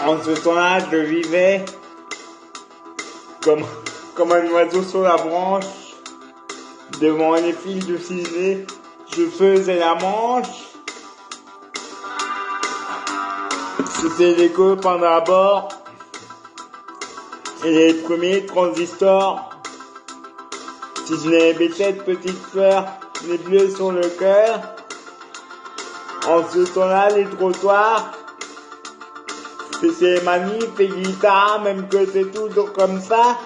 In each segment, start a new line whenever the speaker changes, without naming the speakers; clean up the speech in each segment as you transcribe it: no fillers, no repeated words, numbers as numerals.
En ce temps-là, je vivais comme un oiseau sur la branche. Devant les fils de ciseaux, je faisais la manche. C'était les copains d'abord et les premiers transistors. Si je n'avais cette petite fleur, les bleus sur le cœur. En ce temps-là, les trottoirs, c'était manif et guitare, même que c'est toujours comme ça.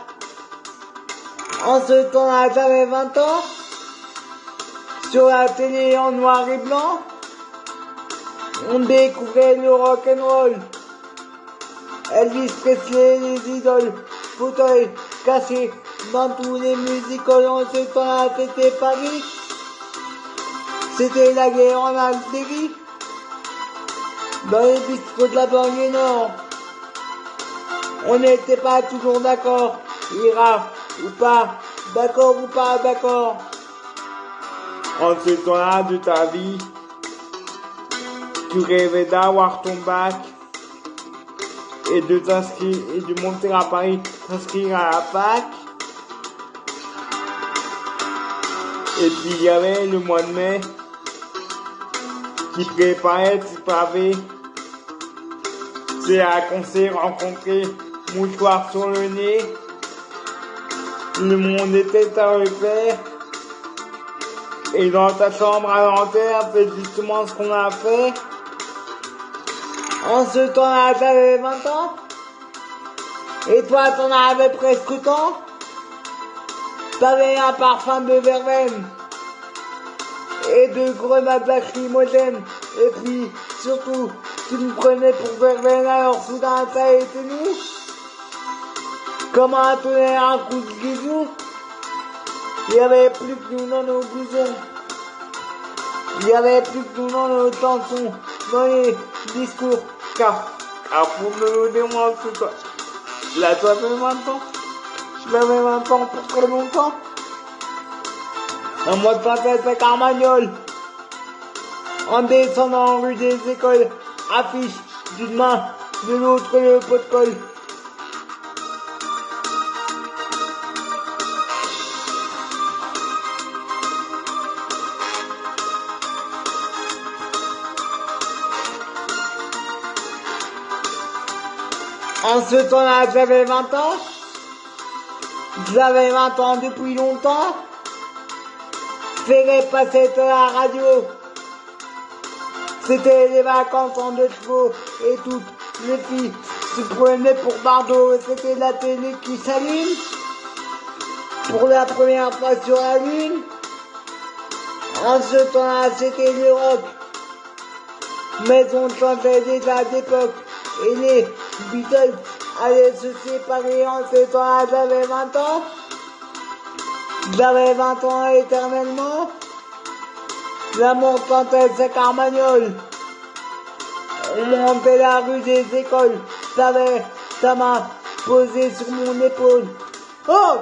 En ce temps-là, j'avais 20 ans. Sur la télé en noir et blanc, on découvrait le rock'n'roll. Elvis Presley, les idoles, fauteuil cassé dans tous les musicals. En ce temps-là, c'était Paris. C'était la guerre en Algérie. Dans les bistrots de la banlieue nord, on n'était pas toujours d'accord. Ira ou pas, d'accord ou pas d'accord. En ce temps-là de ta vie, tu rêvais d'avoir ton bac et de t'inscrire et de monter à Paris, t'inscrire à la fac. Et puis il y avait le mois de mai qui préparait ce pavé. C'est là qu'on s'est rencontrés, mouchoir sur le nez. Le monde était à refaire. Et dans ta chambre à l'enterre, c'est justement ce qu'on a fait. En ce temps-là, j'avais 20 ans. Et toi, t'en avais presque autant. T'avais un parfum de verveine. Et de grenades lacrymogènes. Et puis, surtout, tu me prenais pour verveine, alors soudain, ça a été nous. Comment un tonnerre, un coup de guizou. Il y avait plus que nous dans nos blousons. Il y avait plus que nous dans nos chansons, dans les discours. Car pour me demander tout ça. Là, toi, t'avais 20 ans. Je l'avais 20 ans pour très longtemps. Un mois de synthèse avec Carmagnole. En descendant rue des écoles, affiche d'une main, de l'autre le pot de colle. En ce temps-là, j'avais 20 ans. J'avais 20 ans depuis longtemps. Ferait passer à la radio. C'était les vacances en 2 chevaux et toutes les filles se prenaient pour Bardot. C'était la télé qui s'allume. Pour la première fois sur la lune. En ce temps-là, c'était le rock. Mais on chantait déjà d'époque. Et les Beatles allaient se séparer. En ce temps-là, j'avais 20 ans. J'avais 20 ans éternellement. L'amour tentait ses Carmagnole. On montait la rue des écoles. J'avais sa main posée sur mon épaule. Oh!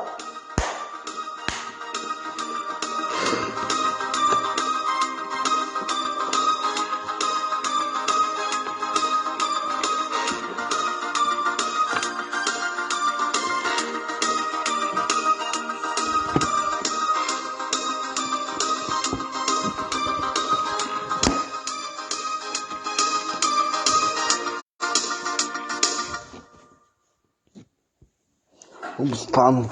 Oups, pardon.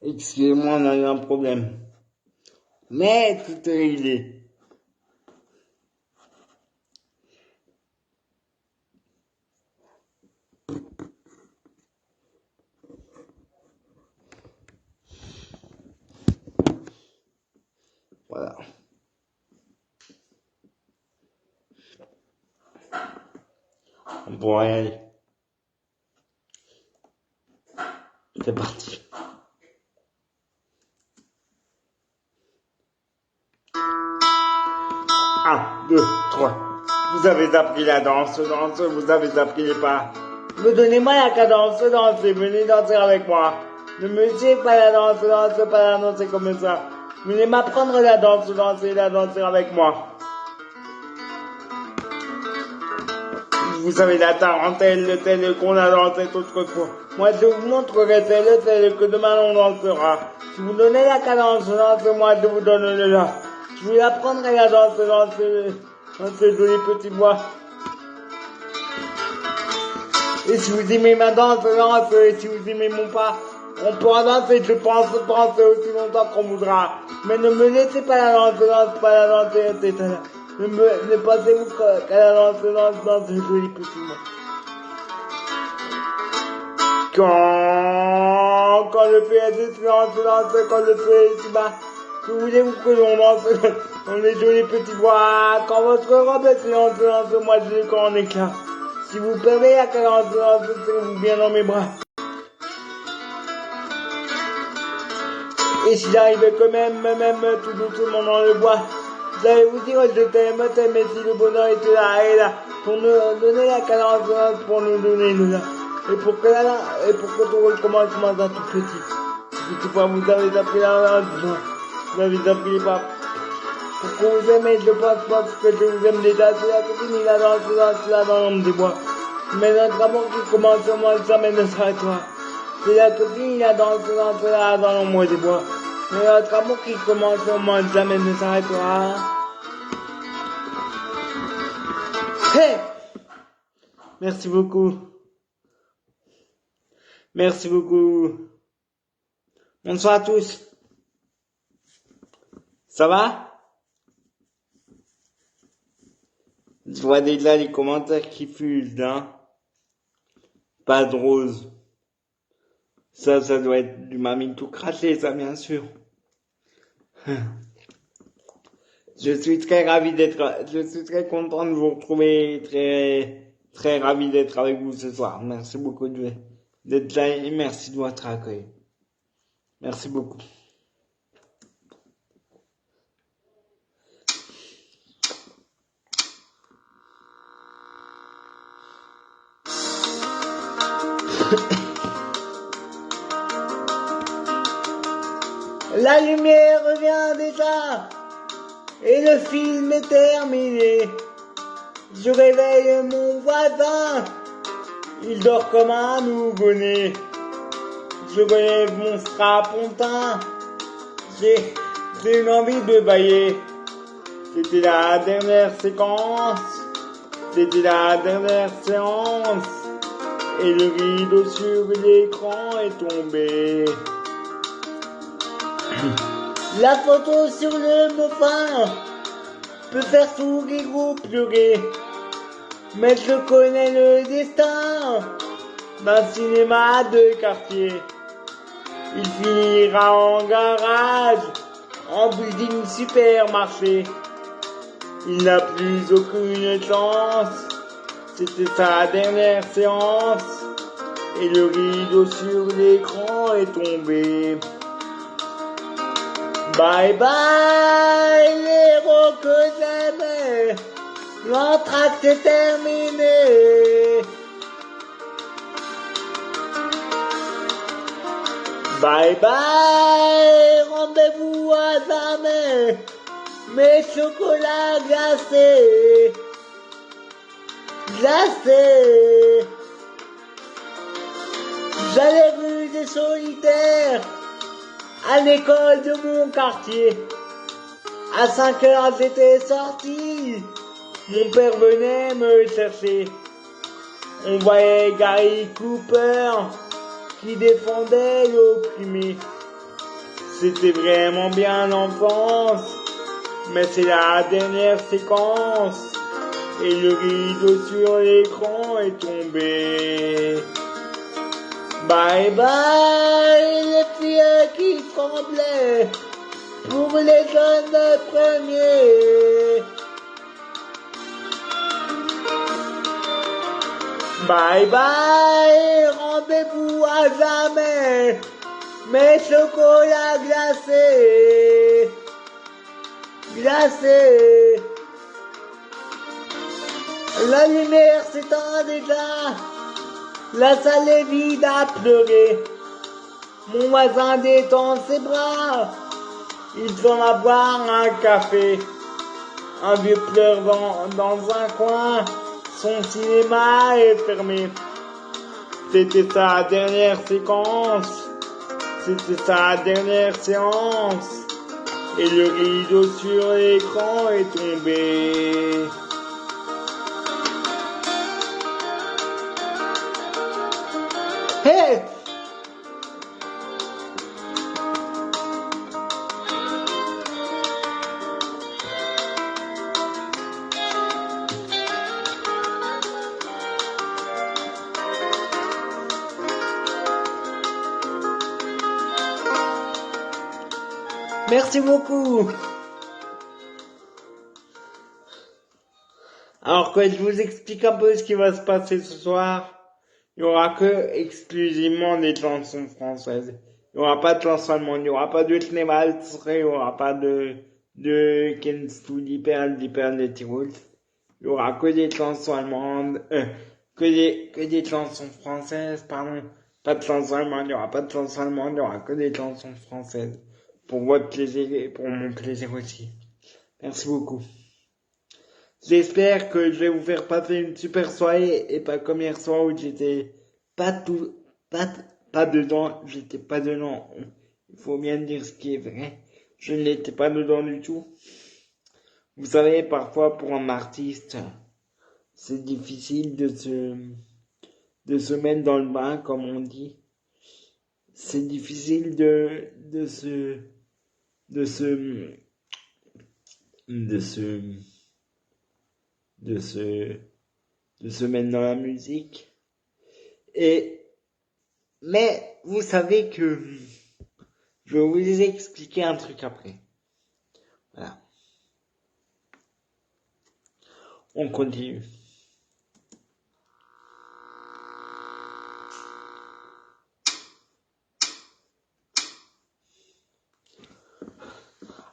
Excusez-moi, on a eu un problème. Mais tout est réglé. Voilà. On pourrait y aller. C'est parti. 2, 3. Vous avez appris la danse, vous avez appris les pas. Me donnez-moi la cadence, dansez, venez danser avec moi. Ne me dites pas la danse, pas la danser comme ça. Venez m'apprendre la danse, danser avec moi. Vous savez la tarentelle, telle qu'on a dansé autrefois. Moi je vous montrerai celle que demain on dansera. Si vous donnez la cadence, moi je vous donne le là. Je vous apprendrai la danse, dans ce joli petit bois. Et si vous aimez ma danse, et si vous aimez mon pas, on pourra danser, je pense aussi longtemps qu'on voudra. Mais ne me laissez pas la danse, pas la danse, etc. Ne pensez-vous qu'à la danse, dans ce joli petit bois. Quand le feu est silence, quand le feu est si bas, que voulez-vous que l'on danse dans les jolis petits bois? Quand votre robe est silence, moi je l'ai quand en éclat. Si vous perdez la cadence, serez-vous bien dans mes bras. Et si j'arrivais quand même tout doucement dans le bois, j'allais vous dire je t'aime, mais si le bonheur était là et là, pour nous donner la cadence, pour nous donner le là. Et pour que tout recommence à tout petit. Si toutefois vous avez appris la danse, vous avez appris pas. Pour que vous aimez, je pense que je vous aime déjà, c'est la copine, la danse, là dans l'ombre des bois. Mais notre amour qui commence au moins jamais ne s'arrêtera. C'est la copine, la danse, là dans l'ombre des bois. Mais notre amour qui commence au moins jamais ne s'arrêtera. Hey! Merci beaucoup. Merci beaucoup. Bonsoir à tous. Ça va? Je vois déjà les commentaires qui fusent, hein. Pas de rose. Ça doit être du mamie tout craché, ça, bien sûr. Je suis très content de vous retrouver, très ravi d'être avec vous ce soir. Merci beaucoup d'être là et merci de votre accueil. Merci beaucoup. La lumière revient déjà et le film est terminé. Je réveille mon voisin, il dort comme un nouveau-né. Je relève mon strapontin, j'ai une envie de bailler. C'était la dernière séquence, c'était la dernière séance, et le rideau sur l'écran est tombé. La photo sur le dauphin peut faire sourire ou pleurer, mais je connais le destin d'un cinéma de quartier. Il finira en garage, en building supermarché. Il n'a plus aucune chance, c'était sa dernière séance, et le rideau sur l'écran est tombé. Bye bye, l'héros que j'aimais, l'entracte est terminé. Bye bye, rendez-vous à jamais, mes chocolats glacés, glacés. J'allais rue des solitaires, à l'école de mon quartier. À 5 heures j'étais sorti, mon père venait me chercher. On voyait Gary Cooper qui défendait l'opprimé. C'était vraiment bien l'enfance, mais c'est la dernière séquence, et le rideau sur l'écran est tombé. Bye bye les filles qui tremblaient pour les jeunes premiers. Bye bye, rendez-vous à jamais, mes chocolats glacés, glacés. La lumière s'éteint déjà. La salle est vide à pleurer. Mon voisin détend ses bras. Il s'en va boire un café. Un vieux pleure dans un coin. Son cinéma est fermé. C'était sa dernière séquence. C'était sa dernière séance. Et le rideau sur l'écran est tombé. Hey! Merci beaucoup. Alors que je vous explique un peu ce qui va se passer ce soir. Il n'y aura que exclusivement des chansons françaises. Il n'y aura pas de chansons allemandes, il n'y aura pas de Schneewalzer, il n'y aura pas de Kennst du die Perlen des Tirol. Il n'y aura que des chansons allemandes, que des chansons françaises, pardon. Pas de chansons allemandes, il n'y aura pas de chansons allemandes, il n'y aura que des chansons françaises. Pour votre plaisir et pour mon plaisir aussi. Merci beaucoup. J'espère que je vais vous faire passer une super soirée et pas comme hier soir où j'étais pas dedans, j'étais pas dedans. Il faut bien dire ce qui est vrai. Je n'étais pas dedans du tout. Vous savez, parfois pour un artiste, c'est difficile de se mettre dans le bain, comme on dit. C'est difficile de se mettre dans la musique. Mais vous savez que je vais vous expliquer un truc après. Voilà. On continue.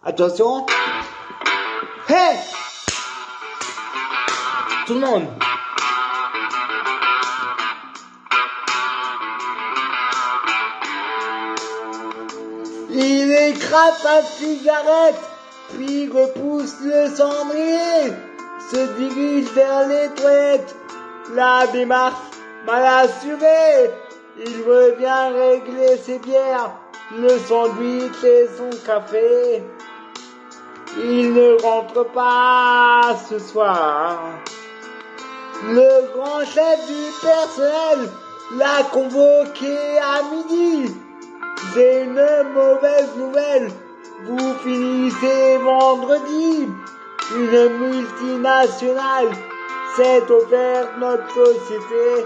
Attention. Hey! Tout le monde. Il écrase sa cigarette, puis repousse le cendrier, se dirige vers les toilettes. La démarche mal assurée. Il veut bien régler ses bières, le sandwich et son café. Il ne rentre pas ce soir. Le grand chef du personnel l'a convoqué à midi. J'ai une mauvaise nouvelle. Vous finissez vendredi. Une multinationale s'est offerte notre société.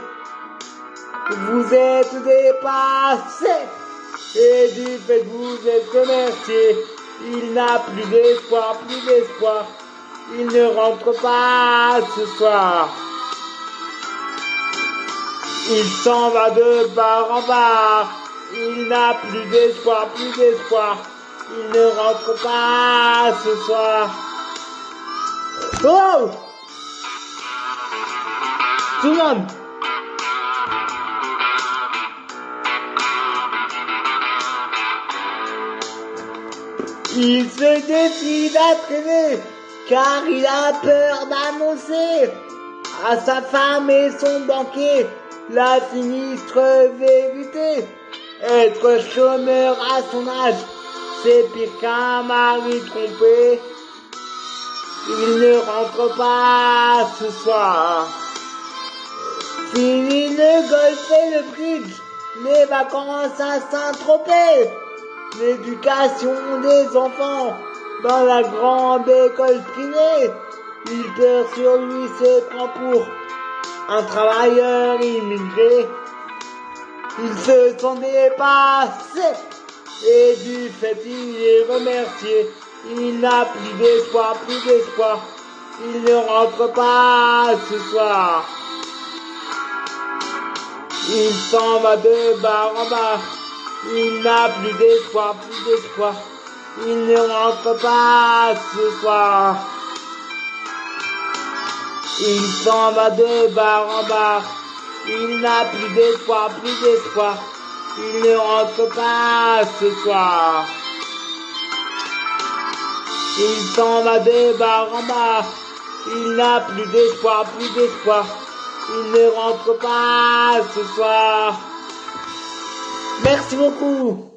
Vous êtes dépassés. Et du fait que vous êtes remerciés. Il n'a plus d'espoir, Il ne rentre pas ce soir. Il s'en va de bar en bar. Il n'a plus d'espoir, Il ne rentre pas ce soir. Oh! Tout le monde! Il se décide à traîner, car il a peur d'annoncer à sa femme et son banquier la sinistre vérité. Être chômeur à son âge, c'est pire qu'un mari trompé. Il ne rentre pas ce soir. Fini le golf et le bridge, les vacances à Saint-Tropez. L'éducation des enfants dans la grande école privée. Il perd sur lui, se prend pour un travailleur immigré. Il se sent dépassé et du fait il est remercié. Il n'a plus d'espoir, Il ne rentre pas ce soir. Il s'en va de bar en bar. Il n'a plus d'espoir, Il ne rentre pas ce soir. Il s'en va de bar en bar. Il n'a plus d'espoir, plus d'espoir. Il ne rentre pas ce soir. Il s'en va de bar en bar. Il n'a plus d'espoir, plus d'espoir. Il ne rentre pas ce soir. Merci beaucoup.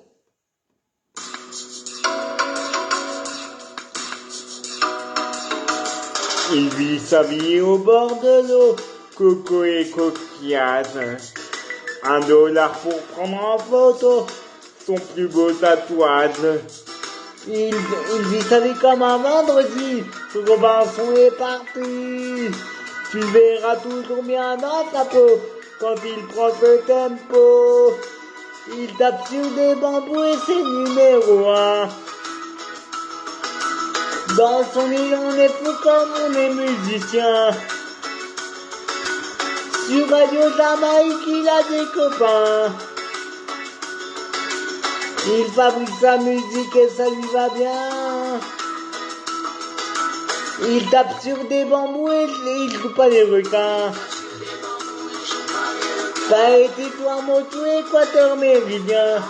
Il vit sa vie au bord de l'eau, coco et coquillage. $1 pour prendre en photo son plus beau tatouage. Il vit sa vie comme un vendredi, Robinson est parti. Tu verras toujours bien dans ta peau quand il prend ce tempo. Il tape sur des bambous et c'est numéro 1. Dans son île on est fou comme on est musicien. Sur Radio Jamaïque il a des copains. Il fabrique sa musique et ça lui va bien. Il tape sur des bambous et il joue pas les requins. T'as été toi moto équateur méridien.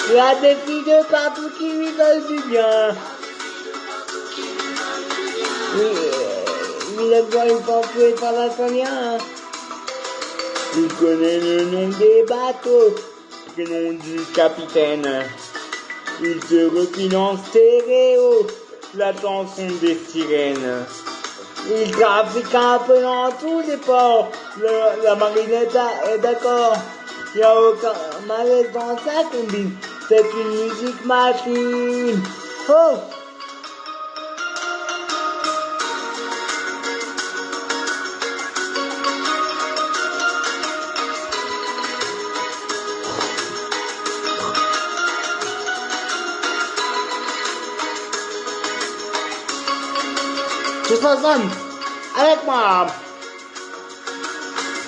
Il y a des filles de partout qui lui veulent du bien. Il a besoin une pampouée par la sonia. Il connaît le nom des bateaux, prénom du capitaine. Il se refile en stéréo, la chanson des sirènes. Il trafique un peu dans tous les ports, la marinette est d'accord. Il n'y a aucun malaise dans sa combine, c'est une musique machine. Oh! Tous ensemble, avec moi.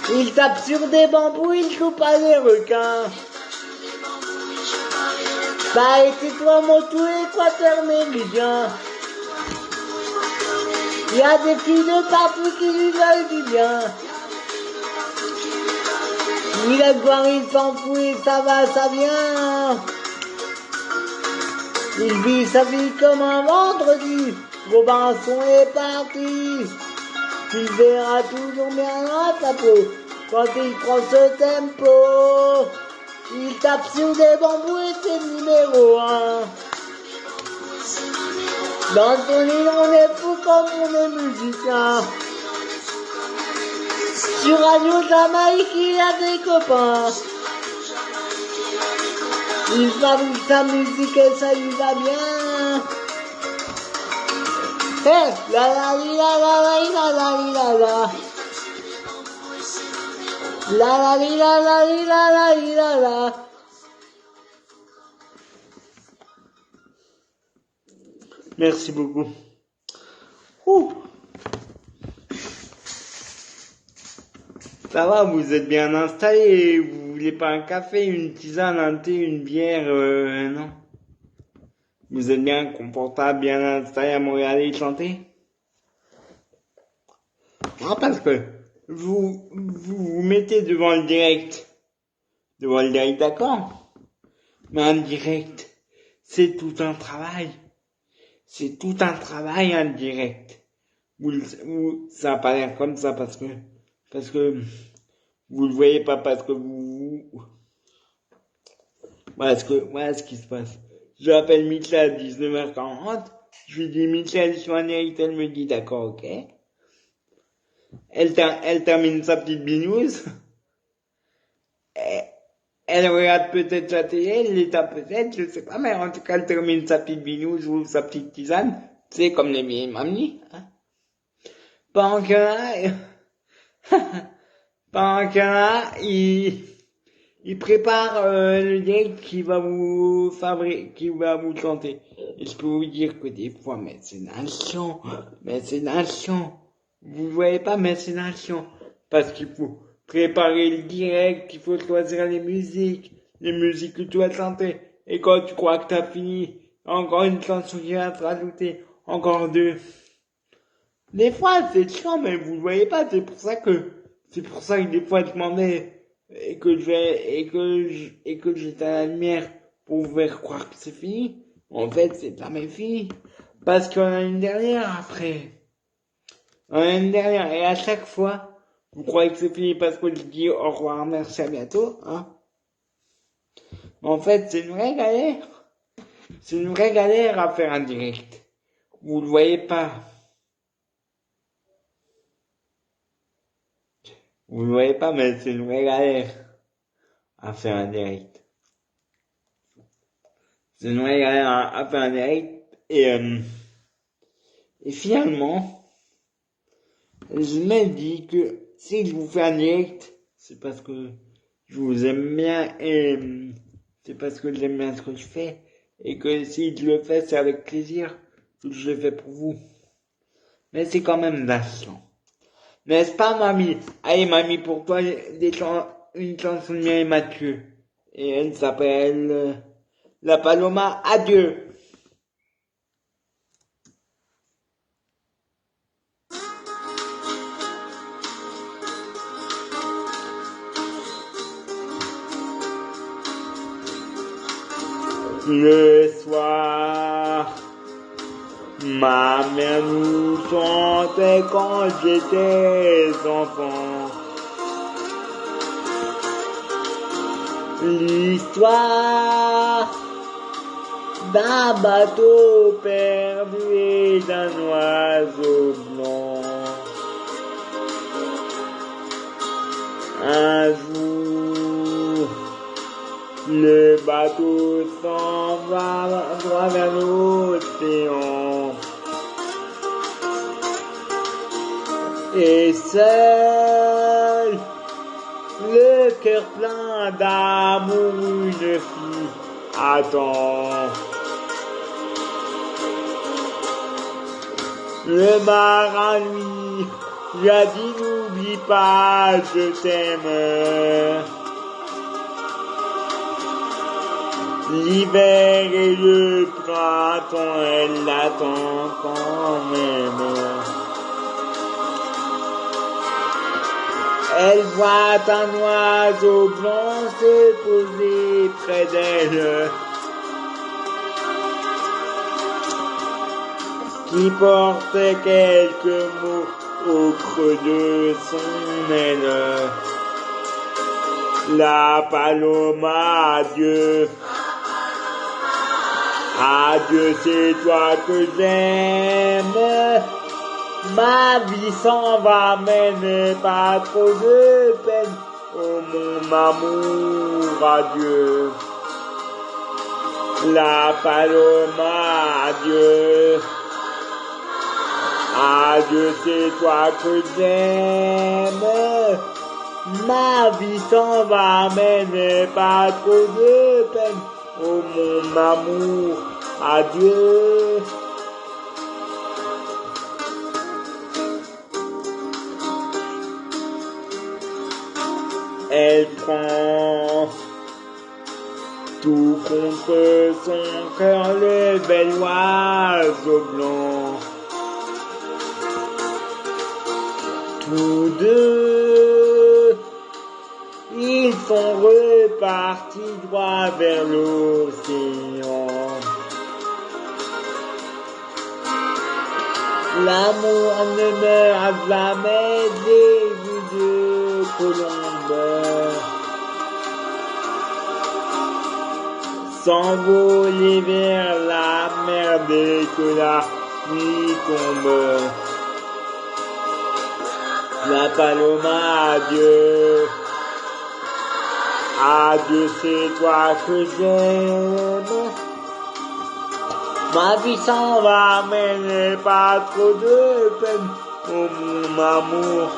Il tape sur des bambous, il joue pas les requins. T'as été toi moto équateur méridien. Il y a des filles de partout qui lui veulent du bien. Il a gloire, il s'en fout et ça va, ça vient. Il vit sa vie comme un vendredi. Robinson est parti. Tu le verras toujours bien dans ta peau quand il prend ce tempo. Il tape sur des bambous et c'est numéro 1. Dans son île on est fou comme on est musicien. Sur Radio Jamaïque il a des copains. Il fabrique sa musique et ça lui va bien. Hey, la la la la la la la la la. La la la la la la la la. Merci beaucoup. Ouh. Ça va, vous êtes bien installés. Vous voulez pas un café, une tisane, un thé, une bière, non? Vous êtes bien confortable, bien installé à me regarder chanter? Non, parce que vous mettez devant le direct. Devant le direct, d'accord? Mais un direct, c'est tout un travail. C'est tout un travail, un direct. Ça n'a pas l'air comme ça parce que vous le voyez pas, parce que voilà ce qui se passe. Je l'appelle Michel à 19h40. Je lui dis, Michel, je suis en direct. Elle me dit, d'accord, ok. Elle termine sa petite binouze. Elle regarde peut-être la télé, elle l'éteint peut-être, je sais pas, mais en tout cas, elle termine sa petite binouze ou sa petite tisane. C'est comme les vieilles mamies, hein. Pendant qu'il y en a, il prépare le direct qui va vous chanter. Et je peux vous dire que des fois, mais c'est nation. Vous voyez pas, mais c'est nation. Parce qu'il faut préparer le direct, il faut choisir les musiques que tu vas chanter. Et quand tu crois que t'as fini, encore une chanson qui va te rajouter, encore deux. Des fois, c'est chiant, mais vous le voyez pas. C'est pour ça que des fois, je m'en vais et que je vais, et que j'éteins la lumière pour vous faire croire que c'est fini. En fait, c'est jamais fini. Parce qu'on a une dernière après. On a une dernière. Et à chaque fois, vous croyez que c'est fini parce que je dis au revoir, merci, à bientôt, hein. En fait, c'est une vraie galère. C'est une vraie galère à faire un direct. Vous le voyez pas. Vous ne voyez pas, mais c'est une vraie galère à faire un direct. C'est une vraie galère à faire un direct. Et finalement, je me dis que si je vous fais un direct, c'est parce que je vous aime bien et c'est parce que j'aime bien ce que je fais. Et que si je le fais, c'est avec plaisir que je le fais pour vous. Mais c'est quand même lassant. N'est-ce pas, mamie? Allez, mamie, pour toi, une chanson de Mireille Mathieu. Et elle s'appelle La Paloma. Adieu. Le soir, ma mère nous chantait quand j'étais enfant. L'histoire d'un bateau perdu et d'un oiseau blanc. Un jour, le bateau s'en va droit vers l'océan. Et seul, le cœur plein d'amour, une fille attend. Le marin, lui a dit n'oublie pas, je t'aime. L'hiver et le printemps, elle l'attend quand même. Elle voit un oiseau blanc se poser près d'elle, qui porte quelques mots au creux de son aile. La Paloma, adieu. Adieu, c'est toi que j'aime. Ma vie s'en va, mais n'aie pas trop de peine. Oh mon amour, adieu. La Paloma, adieu. Adieu, c'est toi que j'aime. Ma vie s'en va, mais n'aie pas trop de peine. Oh mon amour, adieu. Elle prend tout contre son cœur, le bel oiseau blanc. Tous deux, ils sont repartis droit vers l'océan. L'amour ne meurt jamais des vues de colombe. S'envoler vers la mer dès que la nuit tombe. La Paloma, adieu. Adieu, c'est toi que j'aime. Ma vie s'en va, mais n'aie pas trop de peine. Oh mon amour,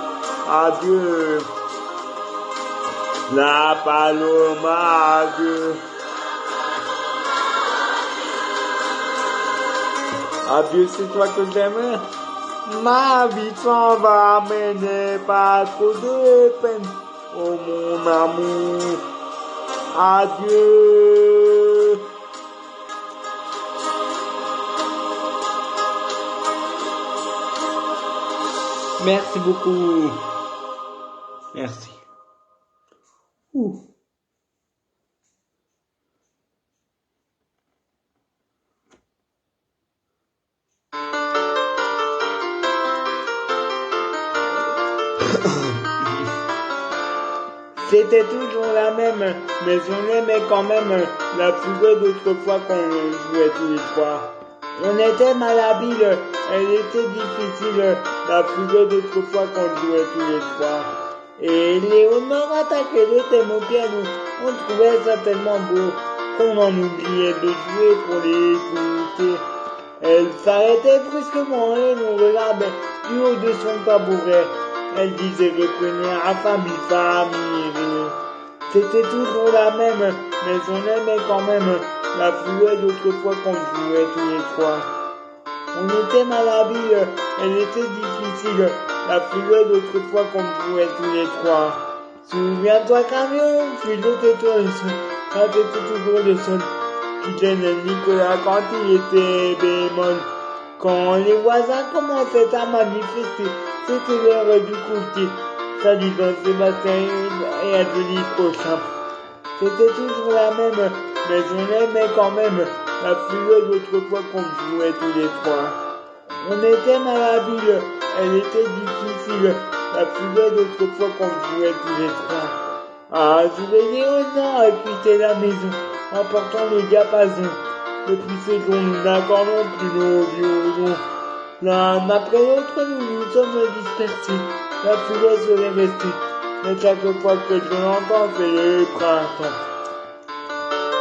adieu. La Paloma, adieu. Adieu, c'est toi que j'aime. Ma vie s'en va, mais n'aie pas trop de peine. Oh mon amour, adieu. Merci beaucoup. Merci. Ouh. C'était toujours la même, mais on aimait quand même la fougueux d'autrefois qu'on jouait tous les soirs. On était malhabiles, elle était difficile, la fougueux d'autrefois qu'on jouait tous les soirs. Et Léonore attaquait le thème au piano, on trouvait ça tellement beau qu'on en oubliait de jouer pour l'écouter. Elle s'arrêtait brusquement et nous regardait du haut de son tabouret. Elle disait reprenez à famille, famille. C'était toujours la même, mais on aimait quand même la fouette d'autrefois qu'on jouait tous les trois. On était malhabiles, elle était difficile, la fouette d'autrefois qu'on jouait tous les trois. Souviens-toi camion, pilotais-toi le sol, ça c'était toujours le sol. Qui gênait Nicolas quand il était bémol. Quand les voisins commençaient à manifester, c'était l'heure du coupier. Salut dans Sébastien et à Denis Prochain. C'était toujours la même, mais on aimait quand même la fluette d'autrefois qu'on jouait tous les trois. On était malhabiles, elle était difficile, la fluette d'autrefois qu'on jouait tous les trois. Ah, je vais dire non et quitter la maison, en portant le diapason. Depuis ces jours, nous n'accordons plus nos violons. L'un après l'autre, nous nous sommes dispersés. La foulée serait restée. Mais chaque fois que je l'entends, c'est le printemps.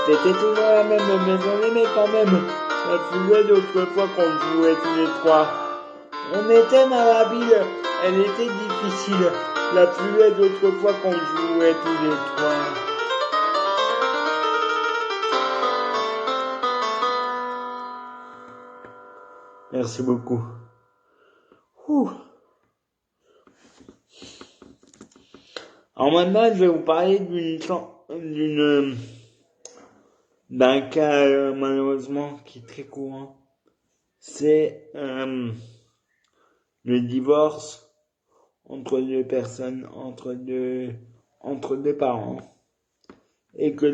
C'était toujours la même, mais on aimait quand même la foulée d'autrefois qu'on jouait tous les trois. On était malhabiles, elle était difficile. La foulée d'autrefois qu'on jouait tous les trois. Merci beaucoup. Ouh. Alors maintenant, je vais vous parler d'un cas malheureusement qui est très courant. C'est le divorce entre deux personnes, entre deux parents, et que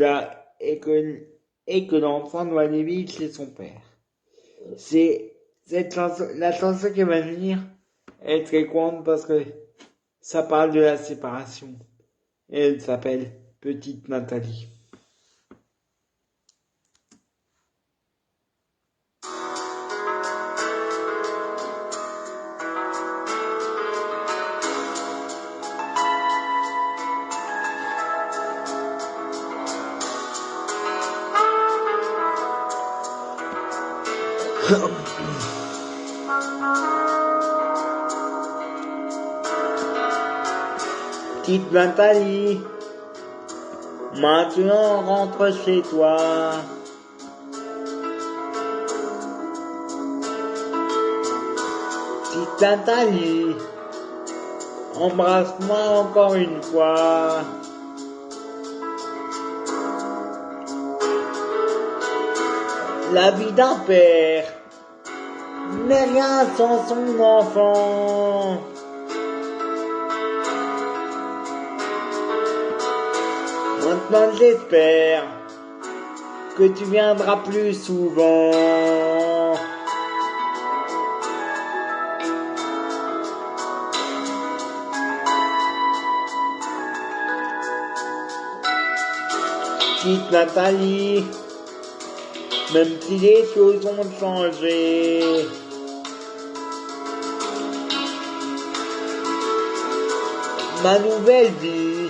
l'enfant doit aller vivre chez son père. C'est la chanson qui va venir est très courante parce que ça parle de la séparation. Et elle s'appelle Petite Nathalie. Petite Nathalie, maintenant rentre chez toi. Petite Nathalie, embrasse-moi encore une fois. La vie d'un père n'est rien sans son enfant. Maintenant j'espère que tu viendras plus souvent. Petite Nathalie, même si les choses ont changé, ma nouvelle vie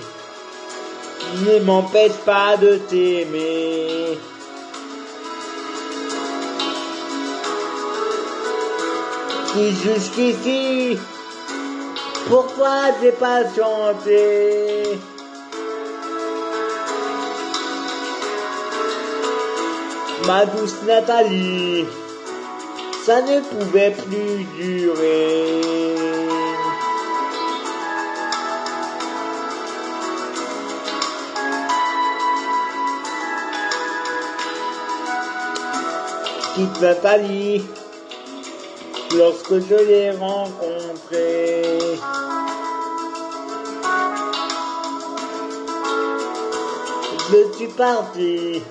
ne m'empêche pas de t'aimer. Si jusqu'ici, pourquoi j'ai patienté? Ma douce Nathalie, ça ne pouvait plus durer. Petite Nathalie, lorsque je l'ai rencontré. Je suis parti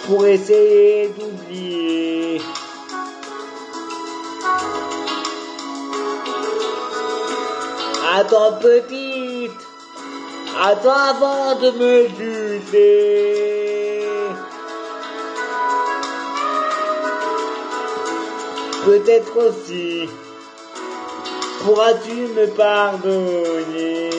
pour essayer d'oublier. Attends petite, attends avant de me juger. Peut-être aussi pourras-tu me pardonner.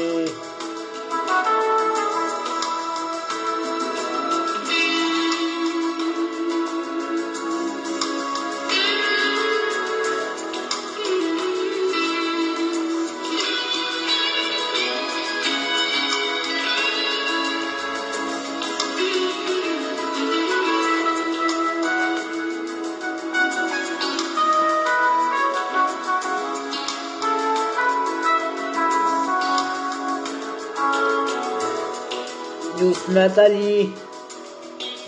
Douce Nathalie,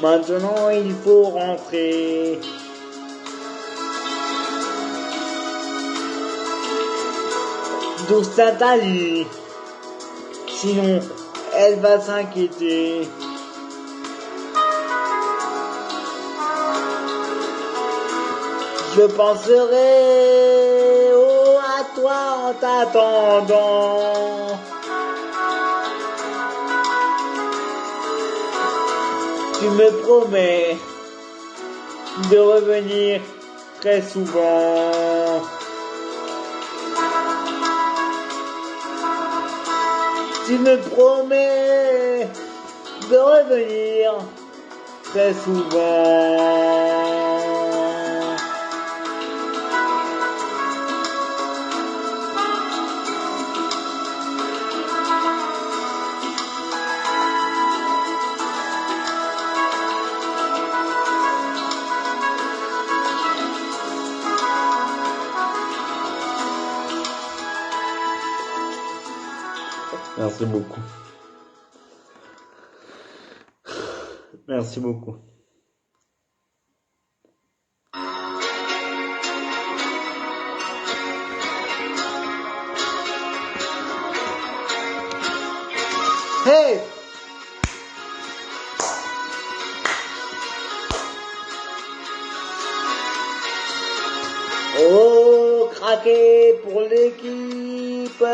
maintenant il faut rentrer. Douce Nathalie, sinon elle va s'inquiéter. Je penserai à toi en t'attendant. Tu me promets de revenir très souvent. Tu me promets de revenir très souvent. Merci beaucoup. Merci beaucoup. Hey! Oh, craquer pour l'équipe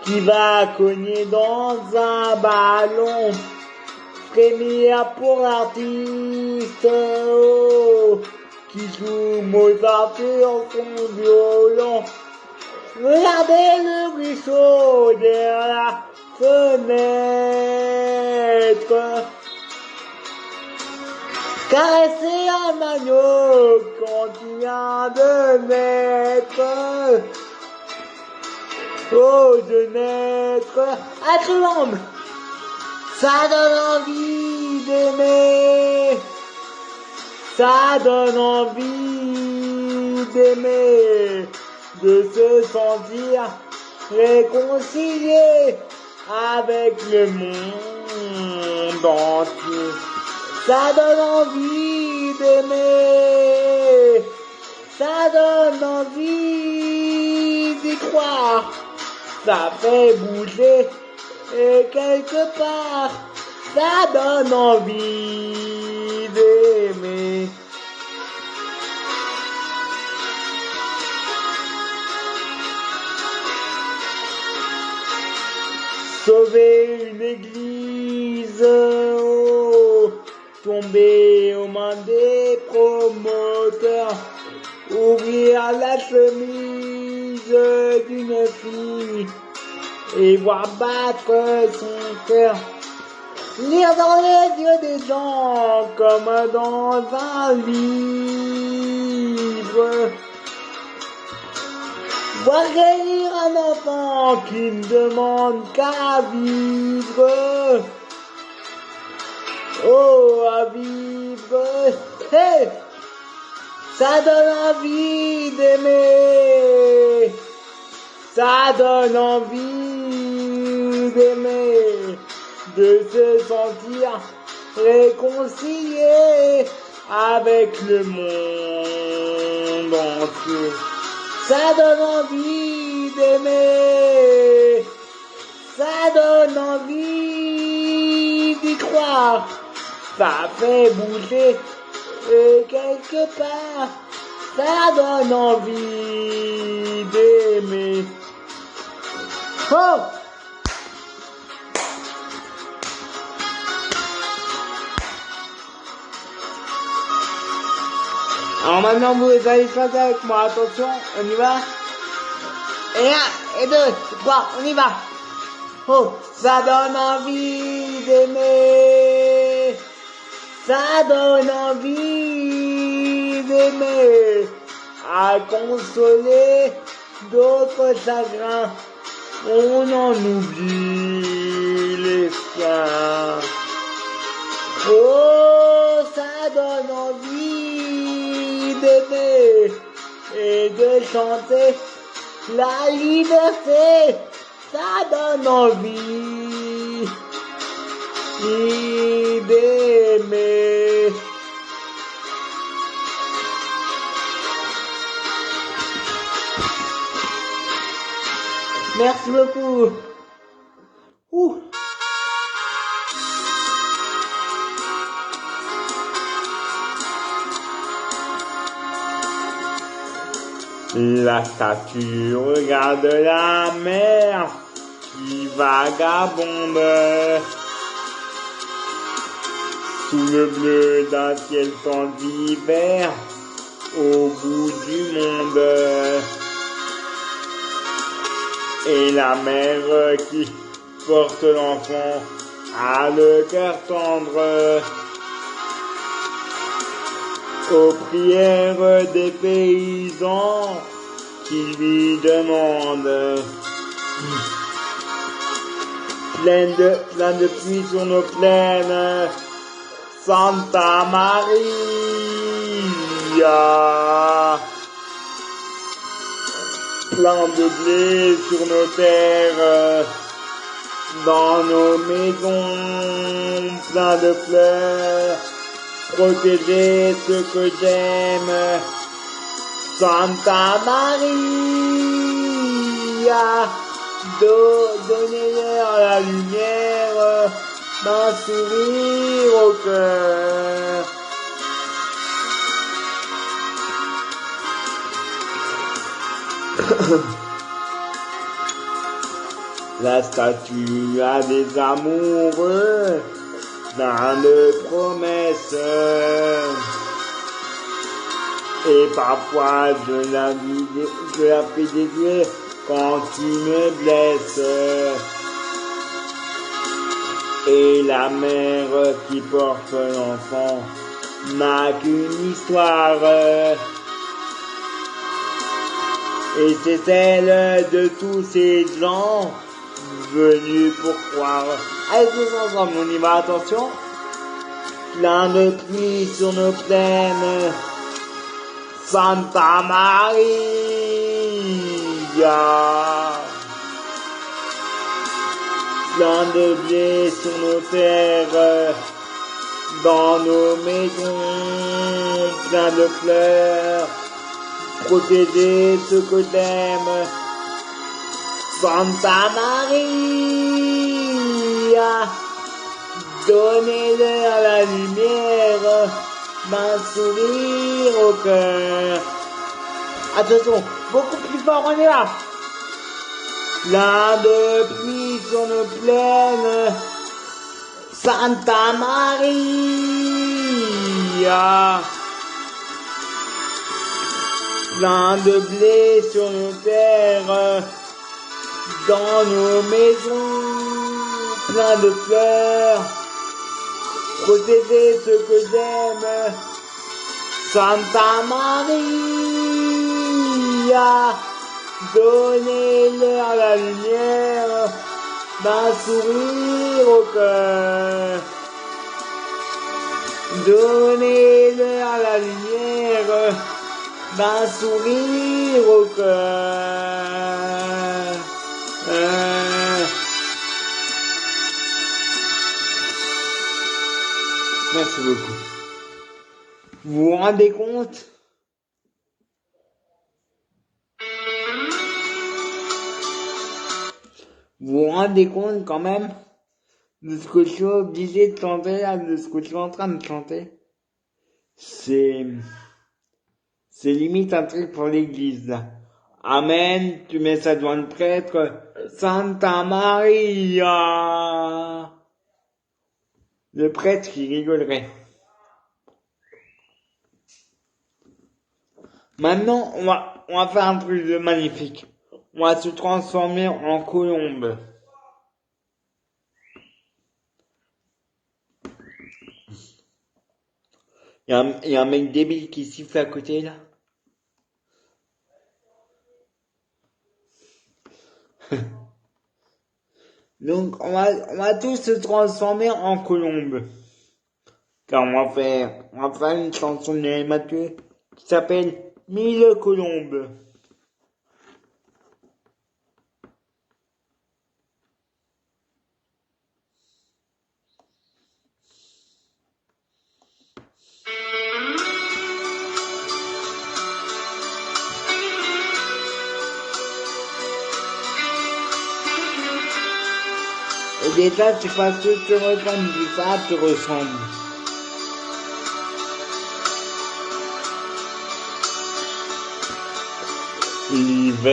qui va cogner dans un ballon. Frémir pour l'artiste qui joue Mozart sur son violon. Regardez le ruisseau derrière la fenêtre. Caresser un agneau quand il vient de naître. Oh, de naître. Être l'homme, ça donne envie d'aimer. Ça donne envie d'aimer. De se sentir réconcilié avec le monde entier. Ça donne envie d'aimer. Ça donne envie d'y croire. Ça fait bouger et quelque part, ça donne envie d'aimer. Sauver une église, oh, tomber aux mains des promoteurs, ouvrir la chemise d'une fille et voir battre son cœur, lire dans les yeux des gens comme dans un livre. Voir guérir un enfant qui ne demande qu'à vivre. Oh, à vivre. Hey! Ça donne envie d'aimer. Ça donne envie d'aimer. De se sentir réconcilié avec le monde entier. Ça donne envie d'aimer, ça donne envie d'y croire, ça fait bouger quelque part, ça donne envie d'aimer. Oh! Alors maintenant vous allez chanter avec moi, attention, on y va. Et 1, et 2, 3, on y va. Oh, ça donne envie d'aimer, ça donne envie d'aimer, à consoler d'autres chagrins, on en oublie les siens. Oh, ça donne envie d'aimer et de chanter la liberté, ça donne envie d'aimer. Merci beaucoup. Ouh. La statue regarde la mer qui vagabonde sous le bleu d'un ciel sans d'hiver au bout du monde. Et la mère qui porte l'enfant a le cœur tendre aux prières des paysans qui lui demandent. Plein de pluie sur nos plaines, Santa Maria. Plein de blé sur nos terres, dans nos maisons, plein de fleurs. Protéger ce que j'aime, Santa Maria, donnez-leur la lumière, d'un sourire au cœur. La statue a des amoureux, plein de promesses, et parfois je la fais désirer quand tu me blesses. Et la mère qui porte l'enfant n'a qu'une histoire, et c'est celle de tous ces gens venus pour croire. Allez tous ensemble, on y va, attention. Plein de pluie sur nos plaines, Santa Maria. Plein de blé sur nos terres, dans nos maisons, plein de fleurs. Protéger ce que j'aime, Santa Maria, donnez-leur la lumière, d'un sourire au cœur. Attention, beaucoup plus fort, on y va. Plein de pluie sur nos plaines, Santa Maria. Plein de blé sur nos terres, dans nos maisons, plein de fleurs. Protéger ce que j'aime, Santa Maria. Donnez-leur la lumière, d'un sourire au cœur. Donnez-leur la lumière, d'un sourire au cœur. Merci beaucoup. Vous vous rendez compte? Vous vous rendez compte quand même de ce que je suis obligé de chanter là, de ce que je suis en train de chanter? C'est limite un truc pour l'église là. Amen, tu mets ça devant le prêtre. Santa Maria. Le prêtre qui rigolerait. Maintenant, on va faire un truc de magnifique. On va se transformer en colombe. Il y a un mec débile qui siffle à côté, là. Donc, on va tous se transformer en colombe. Car on va faire une chanson de Mathieu qui s'appelle Mille colombes. Et déjà, tu pas sûr que te ressemble, tout ça te ressemble. L'hiver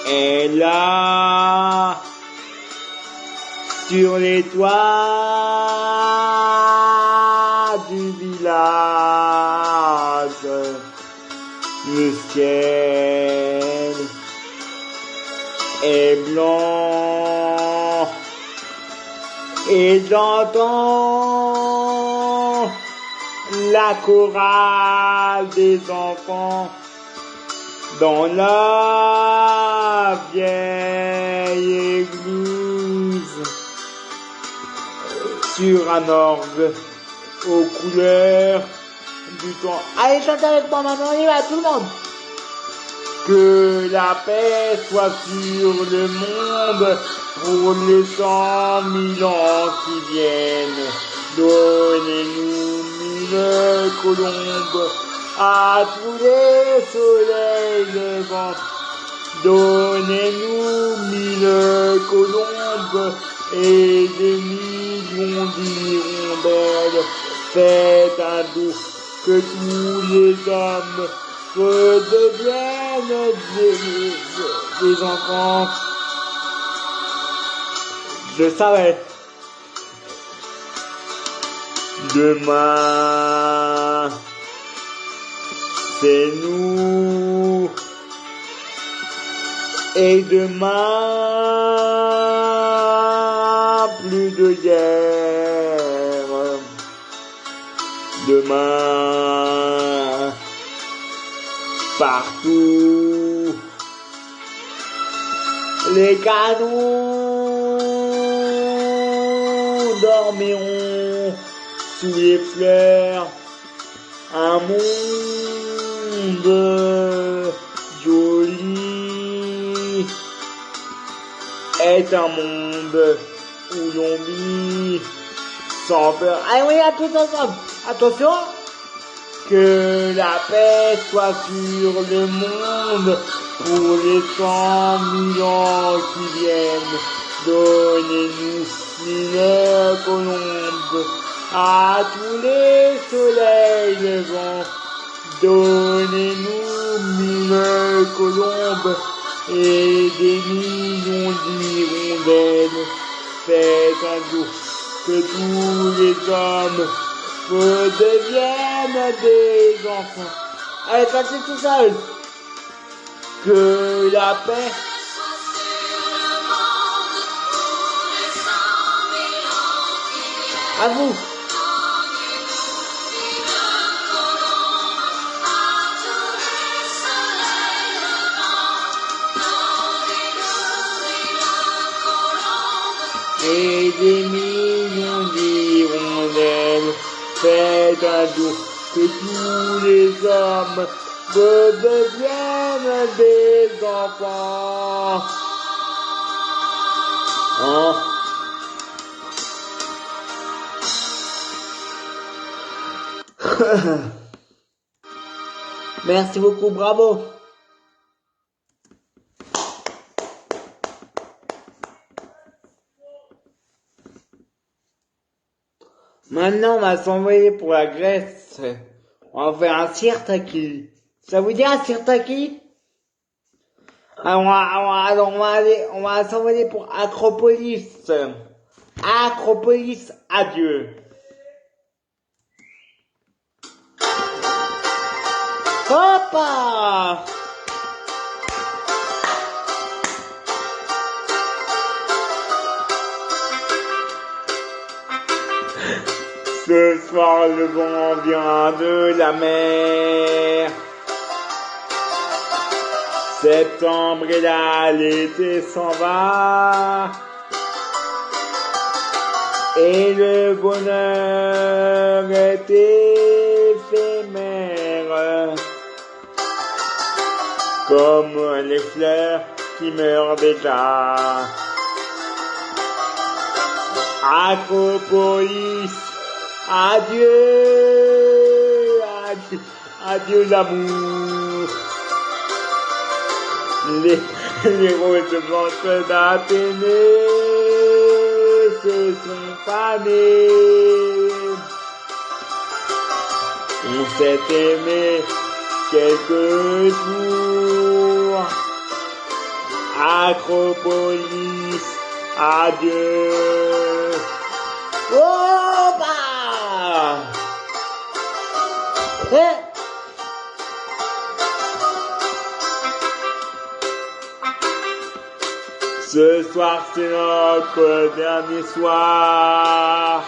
est là sur les toits du village. Le ciel est blanc et j'entends la chorale des enfants dans la vieille église sur un orgue aux couleurs du temps. Allez, chantez avec moi maintenant, on y va, tout le monde! Que la paix soit sur le monde pour les 100 000 ans qui viennent. Donnez-nous 1000 colombes à tous les soleils levants. Donnez-nous 1000 colombes et des millions d'hirondelles. Faites un doux que tous les hommes redeviennent des enfants. Je savais. Demain, c'est nous. Et demain, plus de guerre. Demain, partout, les canons dormiront sous les fleurs. Un monde joli est un monde où l'on vit sans peur. Allez, oui, à tous ensemble. Attention, que la paix soit sur le monde pour les 100 000 ans qui viennent. Donnez-nous 1000 colombes à tous les soleils levants. Donnez-nous 1000 colombes et des millions d'hirondelles. Faites un jour que tous les hommes redeviennent des enfants. Allez, passez tout seul. Que la paix à vous. Et des millions d'hirondelles. Faites un jour que tous les hommes redeviennent des enfants. Merci beaucoup, bravo. Maintenant, on va s'envoyer pour la Grèce. On va faire un sirtaki. Ça vous dit un sirtaki? Alors, on va s'envoyer pour Acropolis. Acropolis, adieu. Hoppa! Ce soir, le vent vient de la mer. Septembre est là, l'été s'en va. Et le bonheur est éphémère. Comme les fleurs qui meurent déjà. Acropolis, adieu, adieu, adieu l'amour. Les roses blanches d'Athénée se sont fanées. On s'est aimé quelques jours. Acropolis, adieu. Oh bah! Hey! Ce soir c'est notre dernier soir.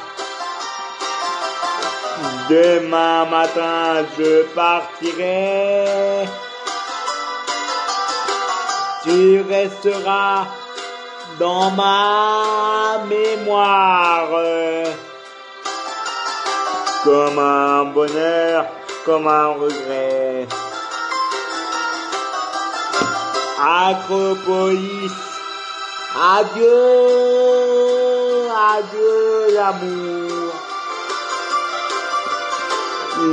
Demain matin je partirai. Tu resteras dans ma mémoire. Comme un bonheur, comme un regret. Acropolis, adieu, adieu l'amour.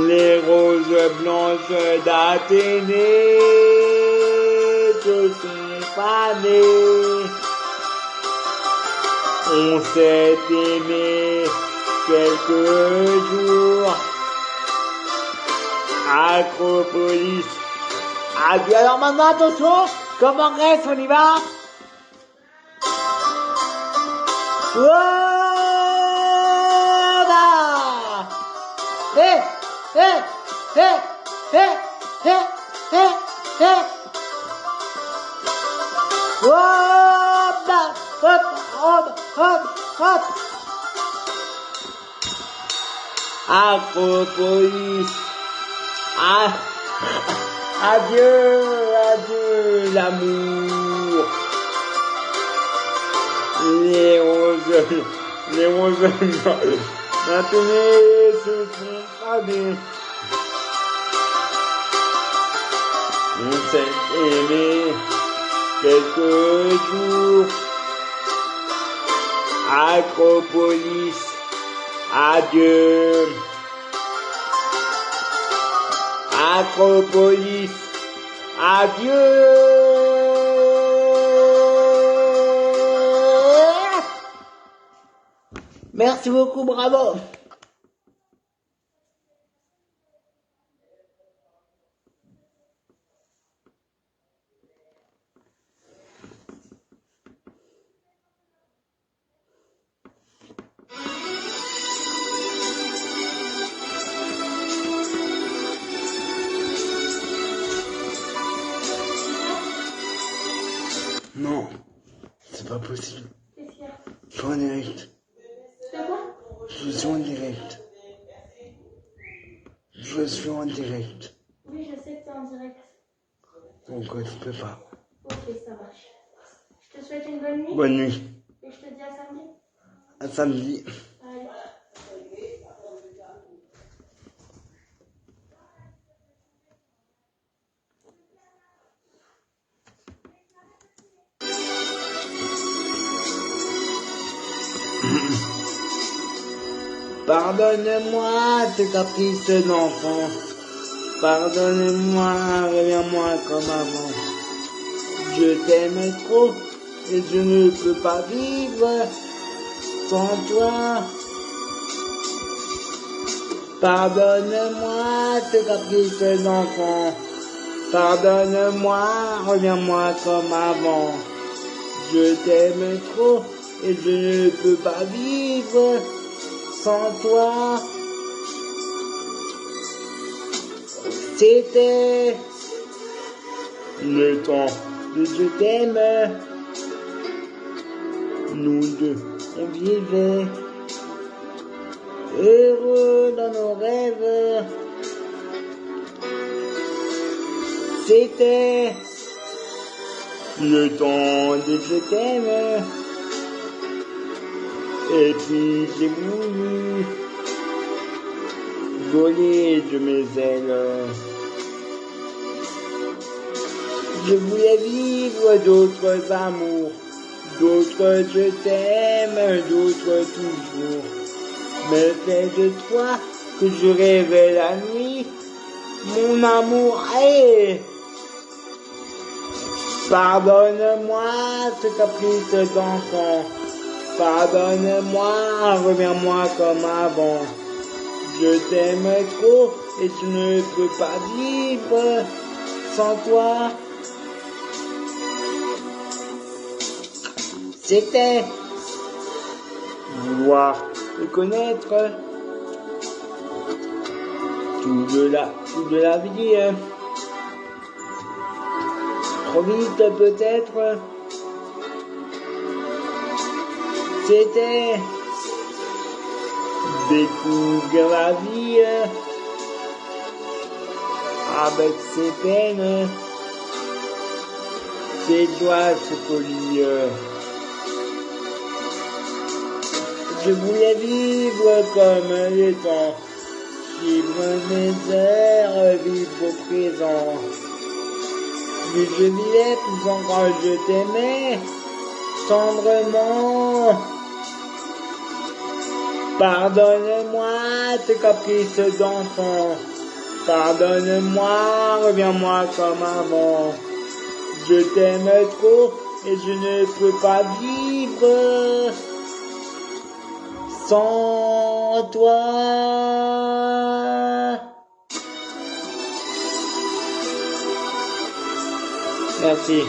Les roses blanches d'Athénée se sont fanées. On s'est aimé quelques jours. Acropolis, adieu. Alors maintenant, attention, comme en Grèce, on y va. Voilà. Hé, hé, hé, hé, hé, hé, hé. Voilà. Hop, hop, hop, hop. Acropolis. Adieu, adieu l'amour. Les roses d'Athénée se sont fanées. On s'est aimé quelques jours. Acropolis, adieu. Acropolis, adieu. Merci beaucoup, bravo. Non, c'est pas possible.
Qu'est-ce qu'il y a?
Je suis en direct.
C'est quoi?
Je suis en direct. Je suis en direct.
Oui, je sais que t'es en direct.
Donc, tu peux pas.
Ok, ça marche. Je te souhaite une bonne nuit.
Bonne nuit.
Et je te dis à samedi.
À samedi.
Allez.
Pardonne-moi tes caprices d'enfant. Pardonne-moi, reviens-moi comme avant. Je t'aime trop et je ne peux pas vivre sans toi. Pardonne-moi tes caprices d'enfant. Pardonne-moi, reviens-moi comme avant. Je t'aime trop et je ne peux pas vivre sans toi. C'était le temps de je t'aime. Nous deux, on vivait heureux dans nos rêves. C'était le temps de je t'aime. Et puis j'ai voulu voler de mes ailes. Je voulais vivre d'autres amours, d'autres je t'aime, d'autres toujours. Mais c'est de toi que je rêvais la nuit, mon amour. Hey! Pardonne-moi ce caprice d'enfant. Pardonne-moi, reviens-moi comme avant. Je t'aime trop et je ne peux pas vivre sans toi. C'était vouloir te connaître tout de la vie. Trop vite peut-être. C'était découvrir la vie avec ses peines, ses joies, ses folies. Je voulais vivre comme les temps, suivre mes heures, vivre au présent. Mais je vivais plus encore, je t'aimais tendrement. Pardonne-moi tes caprices d'enfant. Pardonne-moi, reviens-moi comme avant. Je t'aime trop et je ne peux pas vivre sans toi. Merci.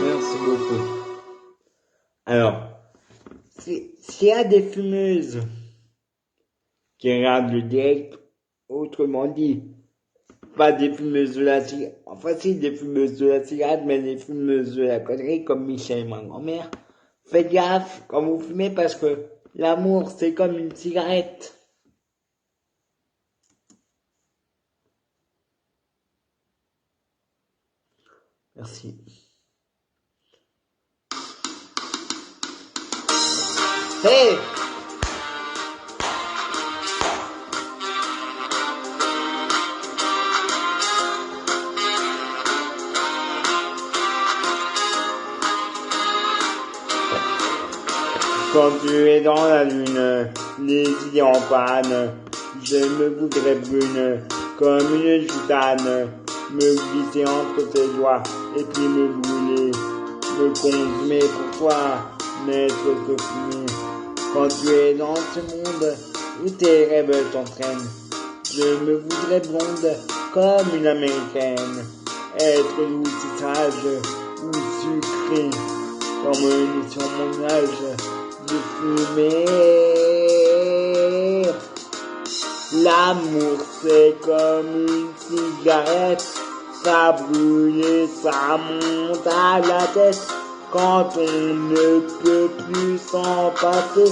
Merci beaucoup. Alors, s'il y a des fumeuses qui regardent le direct, autrement dit, pas des fumeuses de la cigarette, enfin si des fumeuses de la cigarette, mais des fumeuses de la connerie comme Michel et ma grand-mère, faites gaffe quand vous fumez parce que l'amour c'est comme une cigarette. Merci. Hey! Quand tu es dans la lune, les idées en panne, je me voudrais brune, comme une gitane, me glisser entre tes doigts, et puis me brûler, me consumer pour toi, n'être que fumé. Quand tu es dans ce monde, où tes rêves t'entraînent, je me voudrais blonde, comme une américaine, être douce et sage, ou sucrée, comme une sur mon âge, de fumer. L'amour c'est comme une cigarette, ça brûle et ça monte à la tête. Quand on ne peut plus s'en passer,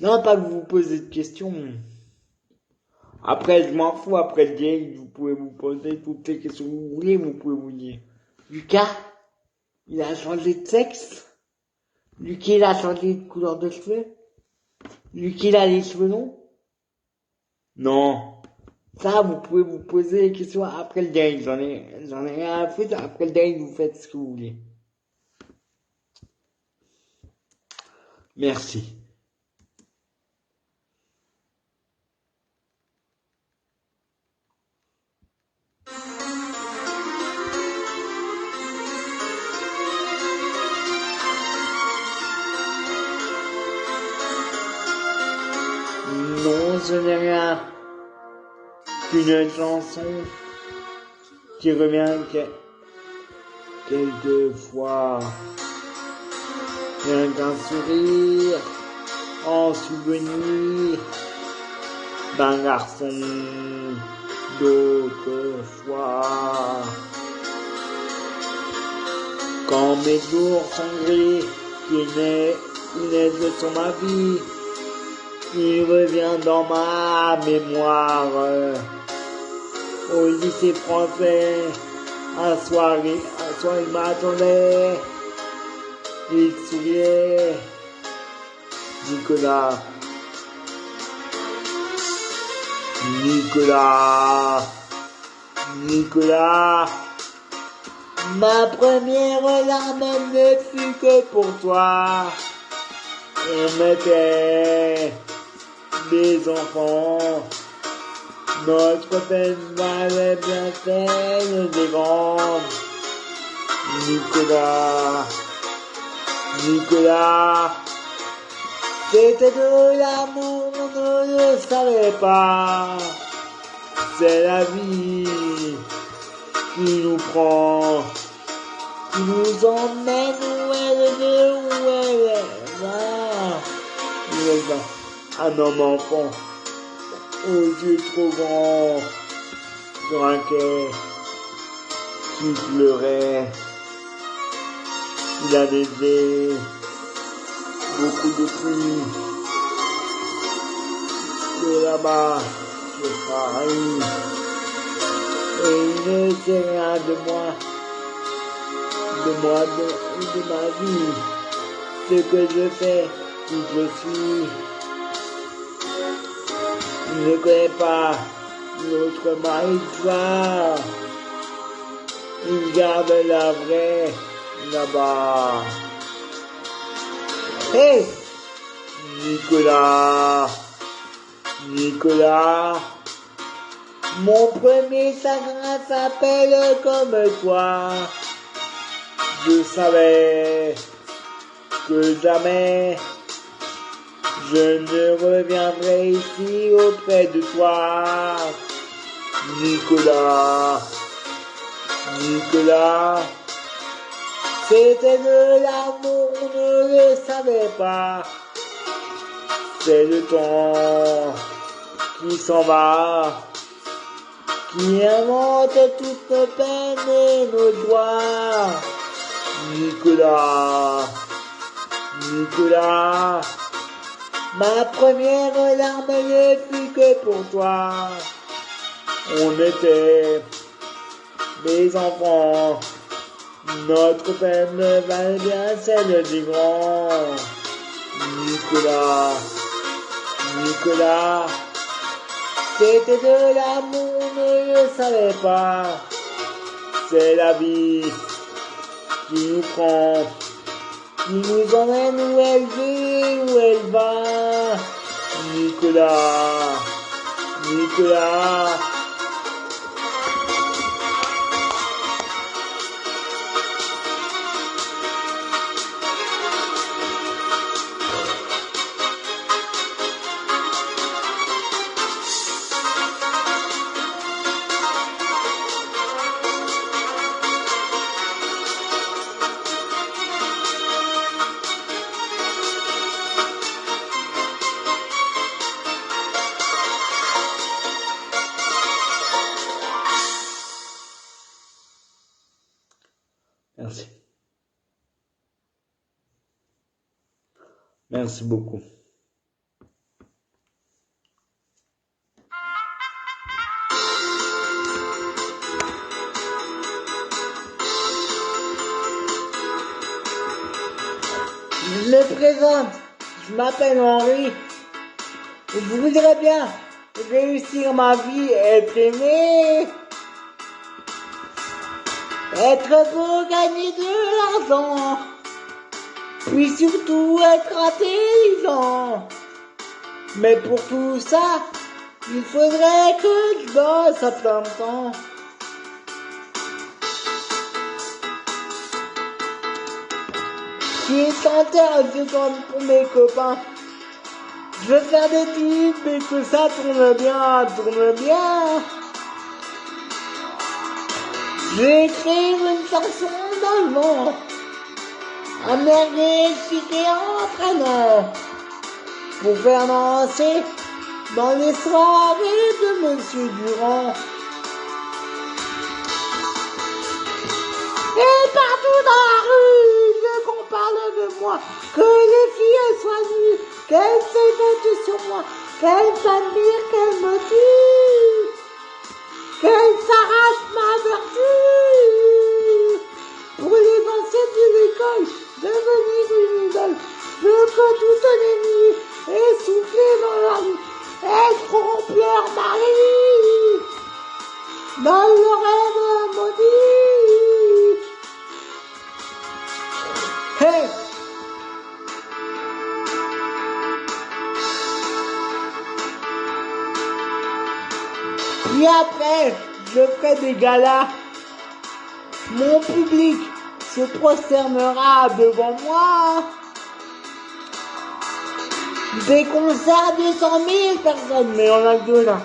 Non, pas que vous posez de questions. Après, je m'en fous. Après le game, vous pouvez vous poser toutes les questions que vous voulez. Vous pouvez vous dire. Lucas, il a changé de sexe. Lucas, il a changé de couleur de cheveux. Lucas, il a les cheveux longs. Non. Ça, vous pouvez vous poser les questions après le game. J'en ai rien à foutre. Après le game, vous faites ce que vous voulez. Merci. Non, ce n'est rien qu'une chanson qui revient quelquefois. Rien qu'un sourire en souvenir d'un garçon d'autrefois. Quand mes jours sont gris, il neige sur ma vie, il revient dans ma mémoire. Au lycée français, un soir il m'attendait, il souriait, Nicolas, ma première larme ne fut que pour toi. On était des enfants, notre peine valait bien celle des grands. Nicolas, c'était de l'amour, on ne le savait pas. C'est la vie qui nous prend, qui nous emmène où elle veut, où elle va. Un homme enfant, aux yeux trop grands, sur un quai, qui pleurait. Il a neigé, beaucoup de pluie, de là-bas, c'est Paris. Et il ne sait rien de moi, de ma vie, ce que je fais, qui je suis. Il ne connaît pas notre histoire. Il garde la vraie là-bas. Hé! Nicolas, mon premier chagrin s'appelle comme toi. Je savais que jamais je ne reviendrai ici auprès de toi. Nicolas, c'était de l'amour, on ne le savait pas. C'est le temps qui s'en va, qui invente toutes nos peines et nos joies. Nicolas, ma première larme ne fut que pour toi. On était des enfants, notre peine valait bien celle des grands. Nicolas, c'était de l'amour, on ne le savait pas. C'est la vie qui nous prend, qui nous emmène où elle veut, où elle va. Nicolas. Merci. Merci beaucoup. Je me présente, je m'appelle Henri. Je voudrais bien réussir ma vie, être aimé, être beau, gagner de l'argent, puis surtout être intelligent. Mais pour tout ça, il faudrait que je bosse à plein temps. Je suis chanteur, je chante pour mes copains. Je veux faire des tubes et que ça tourne bien, tourne bien. J'ai écrit une chanson d'allemand, un merguez chic et entraînant, pour faire danser dans les soirées de Monsieur Durand. Et partout dans la rue, je veux qu'on parle de moi, que les filles soient nues, qu'elles s'émettent sur moi, qu'elles s'admirent, qu'elles me tuent, qu'elles s'arrachent ma vertu. Pour les anciennes de l'école, devenir une idole, je veux que toutes les nuits, essoufflées dans la nuit, elles feront leur mari, dans le rêve maudit. Hey! Puis après, je ferai des galas. Mon public se prosternera devant moi. Des concerts de 100 000 personnes, mais on a que deux là.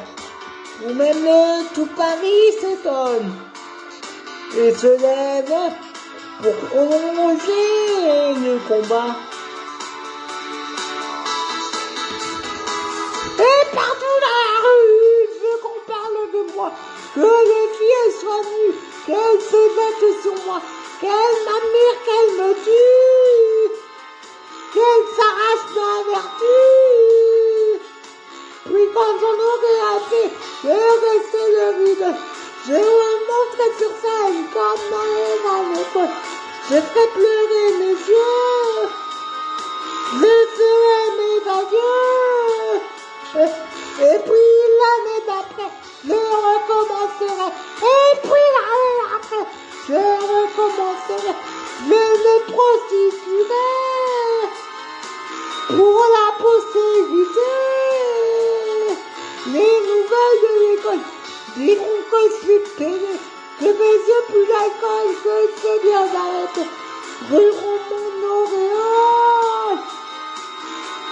Ou même tout Paris s'étonne et se lève pour prolonger le combat. Et partout dans la rue, je veux qu'on parle de moi, que les filles soient nues, qu'elles se mettent sur moi, qu'elles m'admirent, qu'elles me tuent, qu'elles s'arrachent ma vertu. Puis quand j'en aurai assez de rester le vide, je me montrerai sur scène comme dans les années. Je ferai pleurer mes yeux, je ferai mes adieux. Et puis l'année d'après, je recommencerai. Et puis l'année d'après, je recommencerai. Je me prostituerai pour la postérité. Les nouvelles de l'école diront que je suis pédé, que mes yeux plus d'alcool, que c'est bien arrêté. Brûleront mon auréole,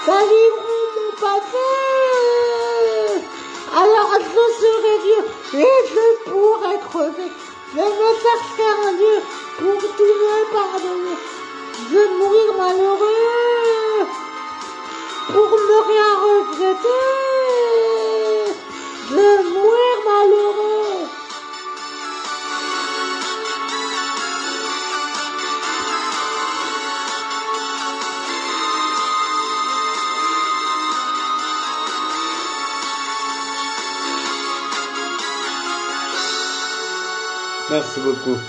saliront mon passé. Alors je serai vieux et je pourrai crever. Je me chercherai un Dieu pour tout me pardonner. Je vais mourir malheureux pour ne rien regretter. Je vais mourir malheureux. Merci beaucoup.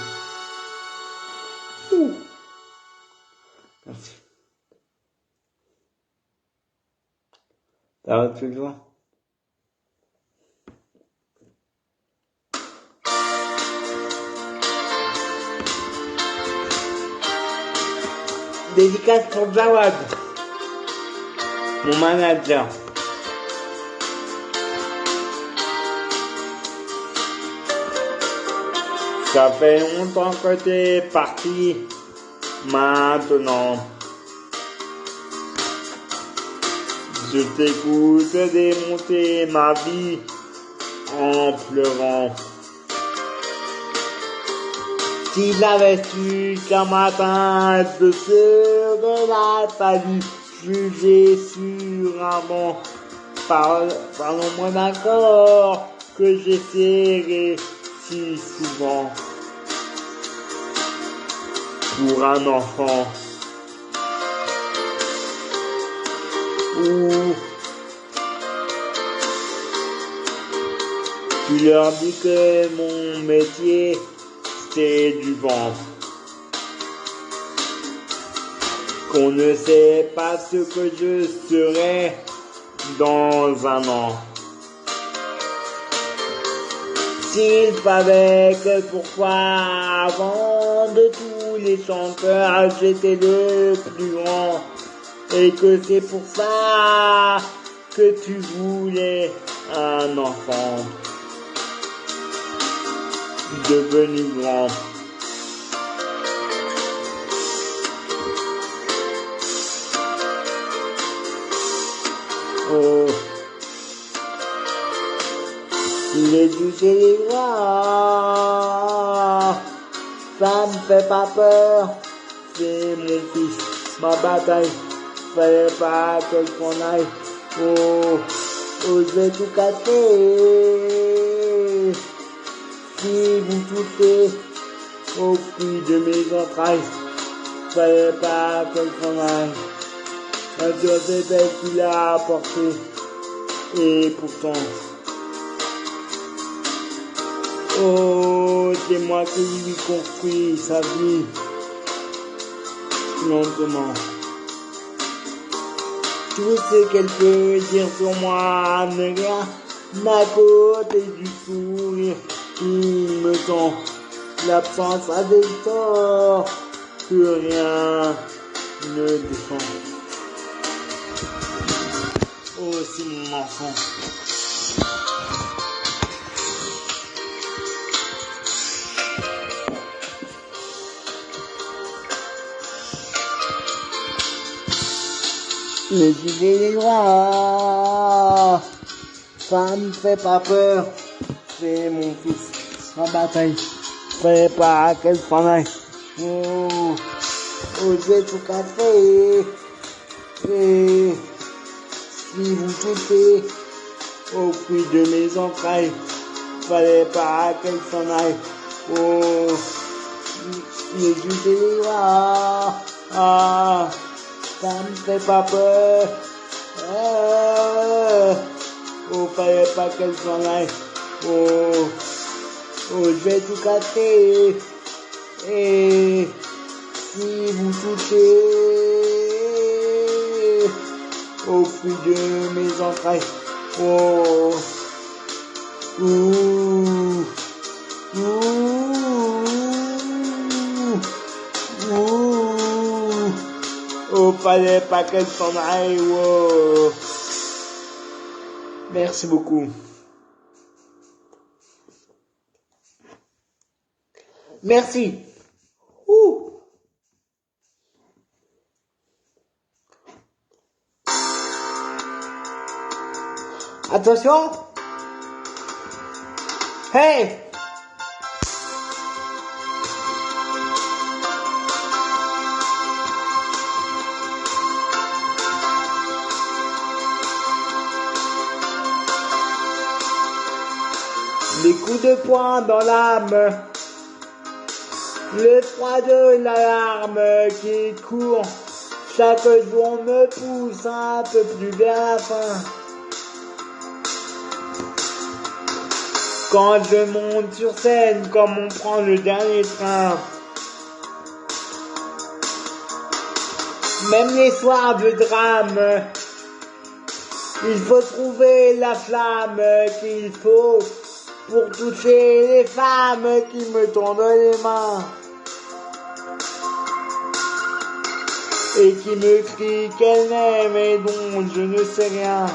Merci. Ça va toujours? Dédicace pour Jawad, mon manager. Ça fait longtemps que t'es parti, maintenant. Je t'écoute démonter ma vie en pleurant. S'il avait su qu'un matin, de ceux de la famille, jugé sur un banc, parlons-moi d'un corps que j'ai serré si souvent pour un enfant. Ou tu leur dis que mon métier c'est du vent. qu'on ne sait pas ce que je serai dans un an. S'il fallait que pour toi, avant de tous les chanteurs, j'étais le plus grand, et que c'est pour ça que tu voulais un enfant devenu grand. Oh, les douches et les bras, ça me fait pas peur, c'est mon fils, ma bataille, fallait pas qu'elle s'en aille. Oh, oh, je vais tout casser, si vous touchez au puits de mes entrailles, fallait pas qu'elle s'en aille. La Dieu c'est elle qui l'a apporté, et pourtant, oh, c'est moi qui lui construis sa vie, lentement. Tout ce qu'elle peut dire sur moi n'est rien à côté du sourire qui me tend. L'absence a des torts que rien ne défend. Oh, c'est mon enfant. Les idées les droits, ça me fait pas peur, c'est mon fils, ma bataille, fallait pas qu'elle s'en aille. Oh, oh, je vais tout casser, et si vous touchez au puits de mes entrailles, fallait pas qu'elle s'en aille. Oh, les idées les droits, ah, ça me fait pas peur. Oh, fallait pas qu'elle s'en aille. Oh, oh, je vais tout casser. Et si vous touchez au puits de mes entrailles. Oh, ouh, ouh. Oh, fallait pas qu'elle s'en aille, wow. Merci beaucoup. Merci. Ouh. Attention. Hey. Les coups de poing dans l'âme, le froid de l'alarme qui court, chaque jour me pousse un peu plus vers la fin. Quand je monte sur scène, comme on prend le dernier train, même les soirs de drame, il faut trouver la flamme qu'il faut pour toucher les femmes qui me tendent les mains et qui me crient qu'elles m'aiment et dont je ne sais rien.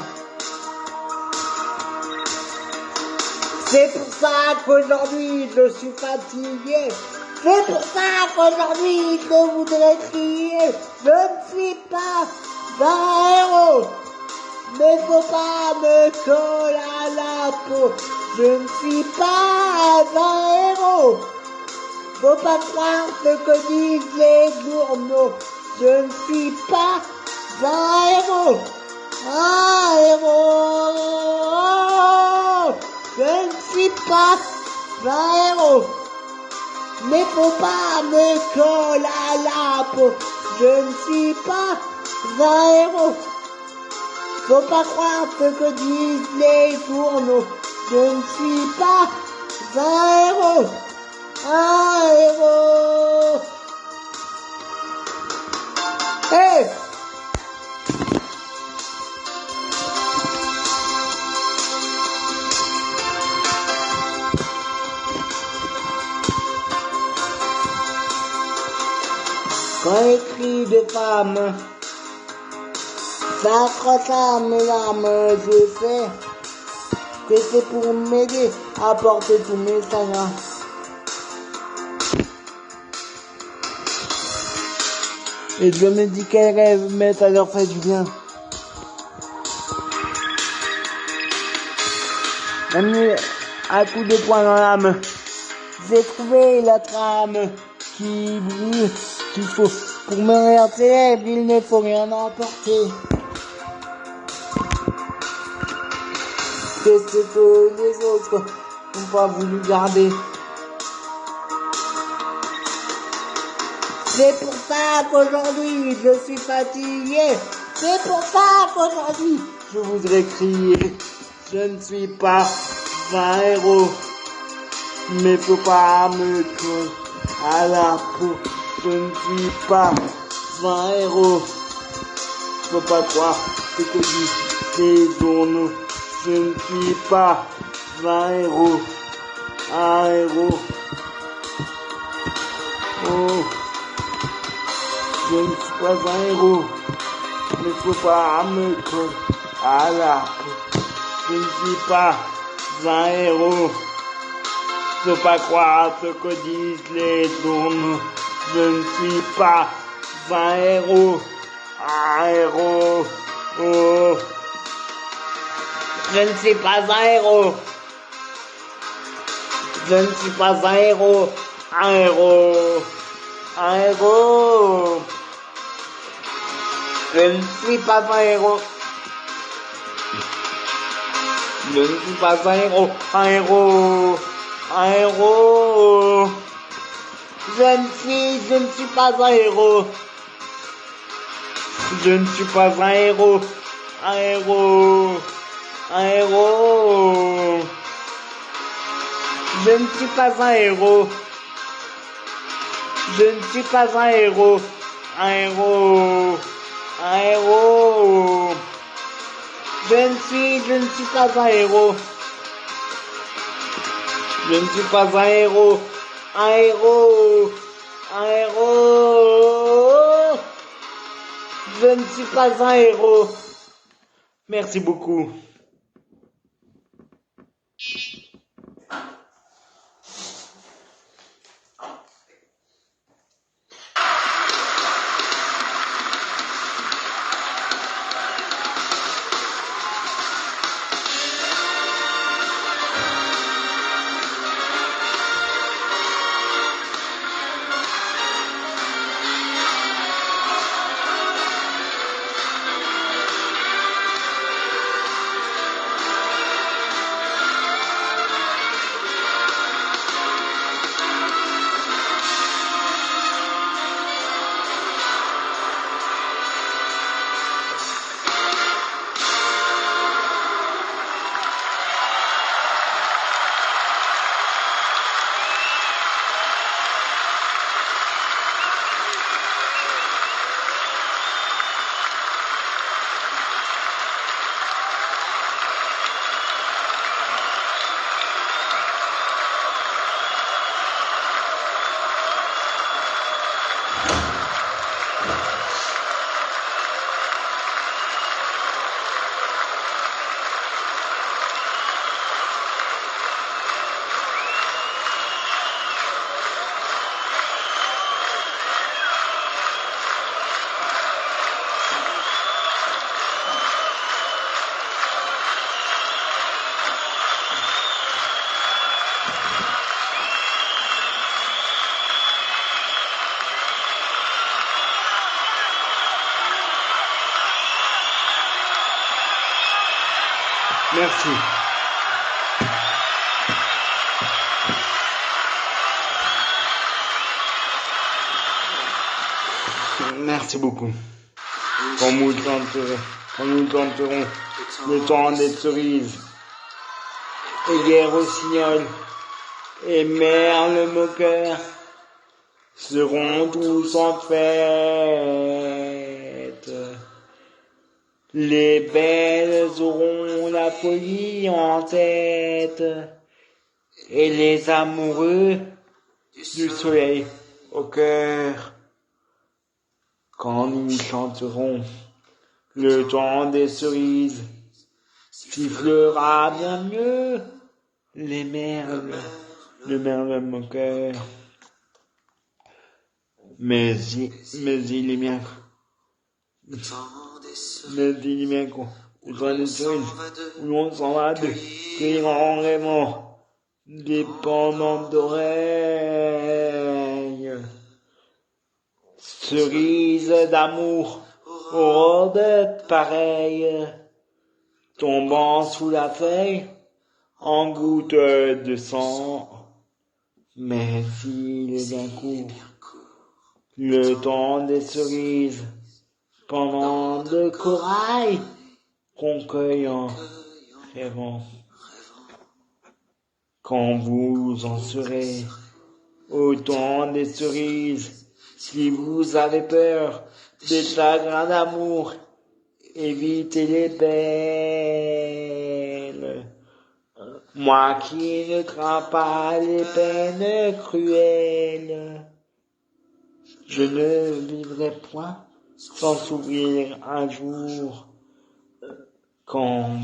C'est pour ça qu'aujourd'hui je suis fatigué. C'est pour ça qu'aujourd'hui je voudrais crier. Je ne suis pas un héros, mais faut pas me coller à la peau. Je ne suis pas un héros. Faut pas croire ce que disent les journaux. Je ne suis pas un héros. Un héros. Je ne suis pas un héros. Mais faut pas me coller à la peau. Je ne suis pas un héros. Faut pas croire ce que disent les journaux. Je ne suis pas un héros. Un héros. Hey! Quand les cris de femme s'accrochent à mes larmes, je sais que c'est pour m'aider à porter tous mes chagrins. Et je me dis qu'elles rêvent, mais ça leur fait du bien. Même à coups de poing dans l'âme, j'ai trouvé la trame qui brille, qu'il faut. Pour me rire célèbre, il ne faut rien emporter. C'est ce que les autres n'ont pas voulu garder. C'est pour ça qu'aujourd'hui je suis fatigué. C'est pour ça qu'aujourd'hui je voudrais crier. Je ne suis pas un héros, mais faut pas me coller à la peau. Je ne suis pas un héros. Faut pas croire ce que disent les journaux. Je ne suis pas un héros. Un héros. Oh. Je ne suis pas un héros. Mais faut pas me coller à la peau. Je ne suis pas un héros. Faut pas croire ce que disent les journaux. Je ne suis pas un héros. Un héros. Oh. Je ne suis pas un héros. Je ne suis pas un héros. Un héros. Un héros. Je ne suis pas un héros. Je ne suis pas un héros. Un héros. Un héros. Je ne suis pas un héros. Je ne suis pas un héros. Un héros. Un héros. Je ne suis pas un héros. Je ne suis pas un héros. Un héros. Un héros. Je ne suis pas un héros. Je ne suis pas un héros. Un héros. Un héros. Je ne suis pas un héros. Merci beaucoup. Merci. Merci beaucoup. Quand nous chanterons le temps des cerises, et guerre au signal, et merle moqueur seront tous en fête. Les belles auront la folie en tête, et les amoureux du soleil au cœur. Quand nous chanterons le temps des cerises, sifflera bien mieux les merles, le merle moqueur. Mais il est bien le temps des cerises, où l'on s'en va de cueillir en rêvant, dépendant d'oreilles. Cerises d'amour, aux robes pareilles, tombant sous la feuille, en gouttes de sang. Mais il est bien court, le temps des cerises, pendant de corail, qu'on cueille en rêvant. Quand vous en serez au temps des cerises, si vous avez peur des chagrins d'amour, évitez les belles. Moi qui ne crains pas les peines cruelles, je ne vivrai point sans s'ouvrir un jour. Quand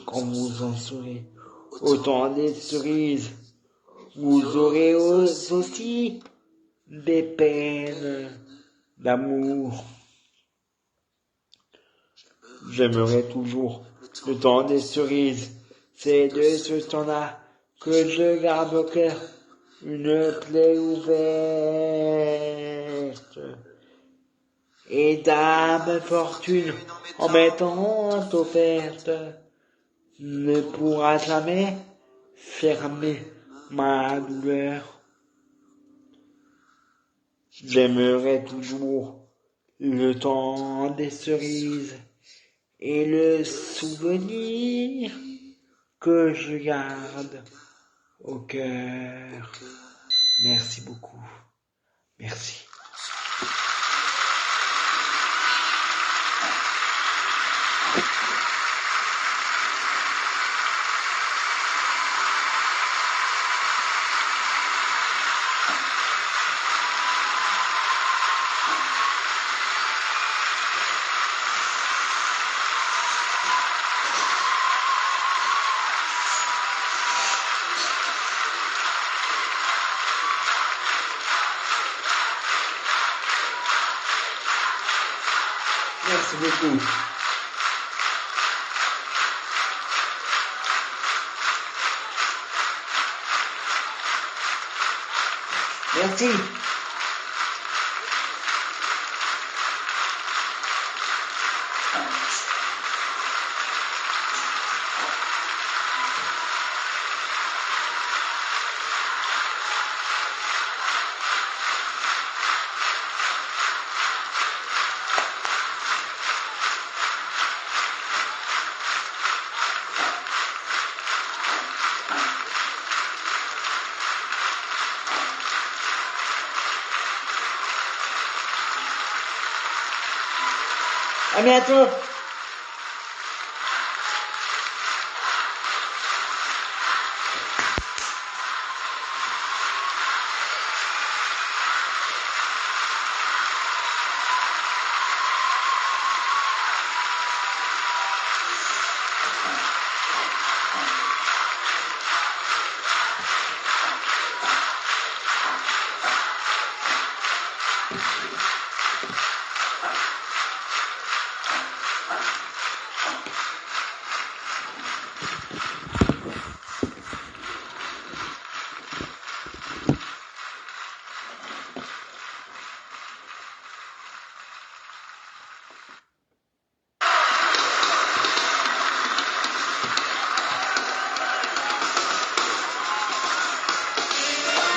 vous en serez au temps des cerises, vous aurez aussi des peines d'amour. J'aimerai toujours le temps des cerises. C'est de ce temps-là que je garde au cœur une plaie ouverte. Et dame fortune, en m'étant offerte, ne pourra jamais fermer ma douleur. J'aimerai toujours le temps des cerises et le souvenir que je garde au cœur. Merci beaucoup. Merci. Merci beaucoup. Merci. À bientôt.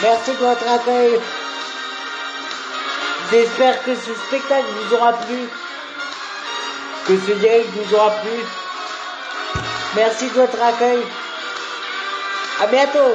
Merci de votre accueil. J'espère que ce spectacle vous aura plu, que ce direct vous aura plu. Merci de votre accueil. À bientôt.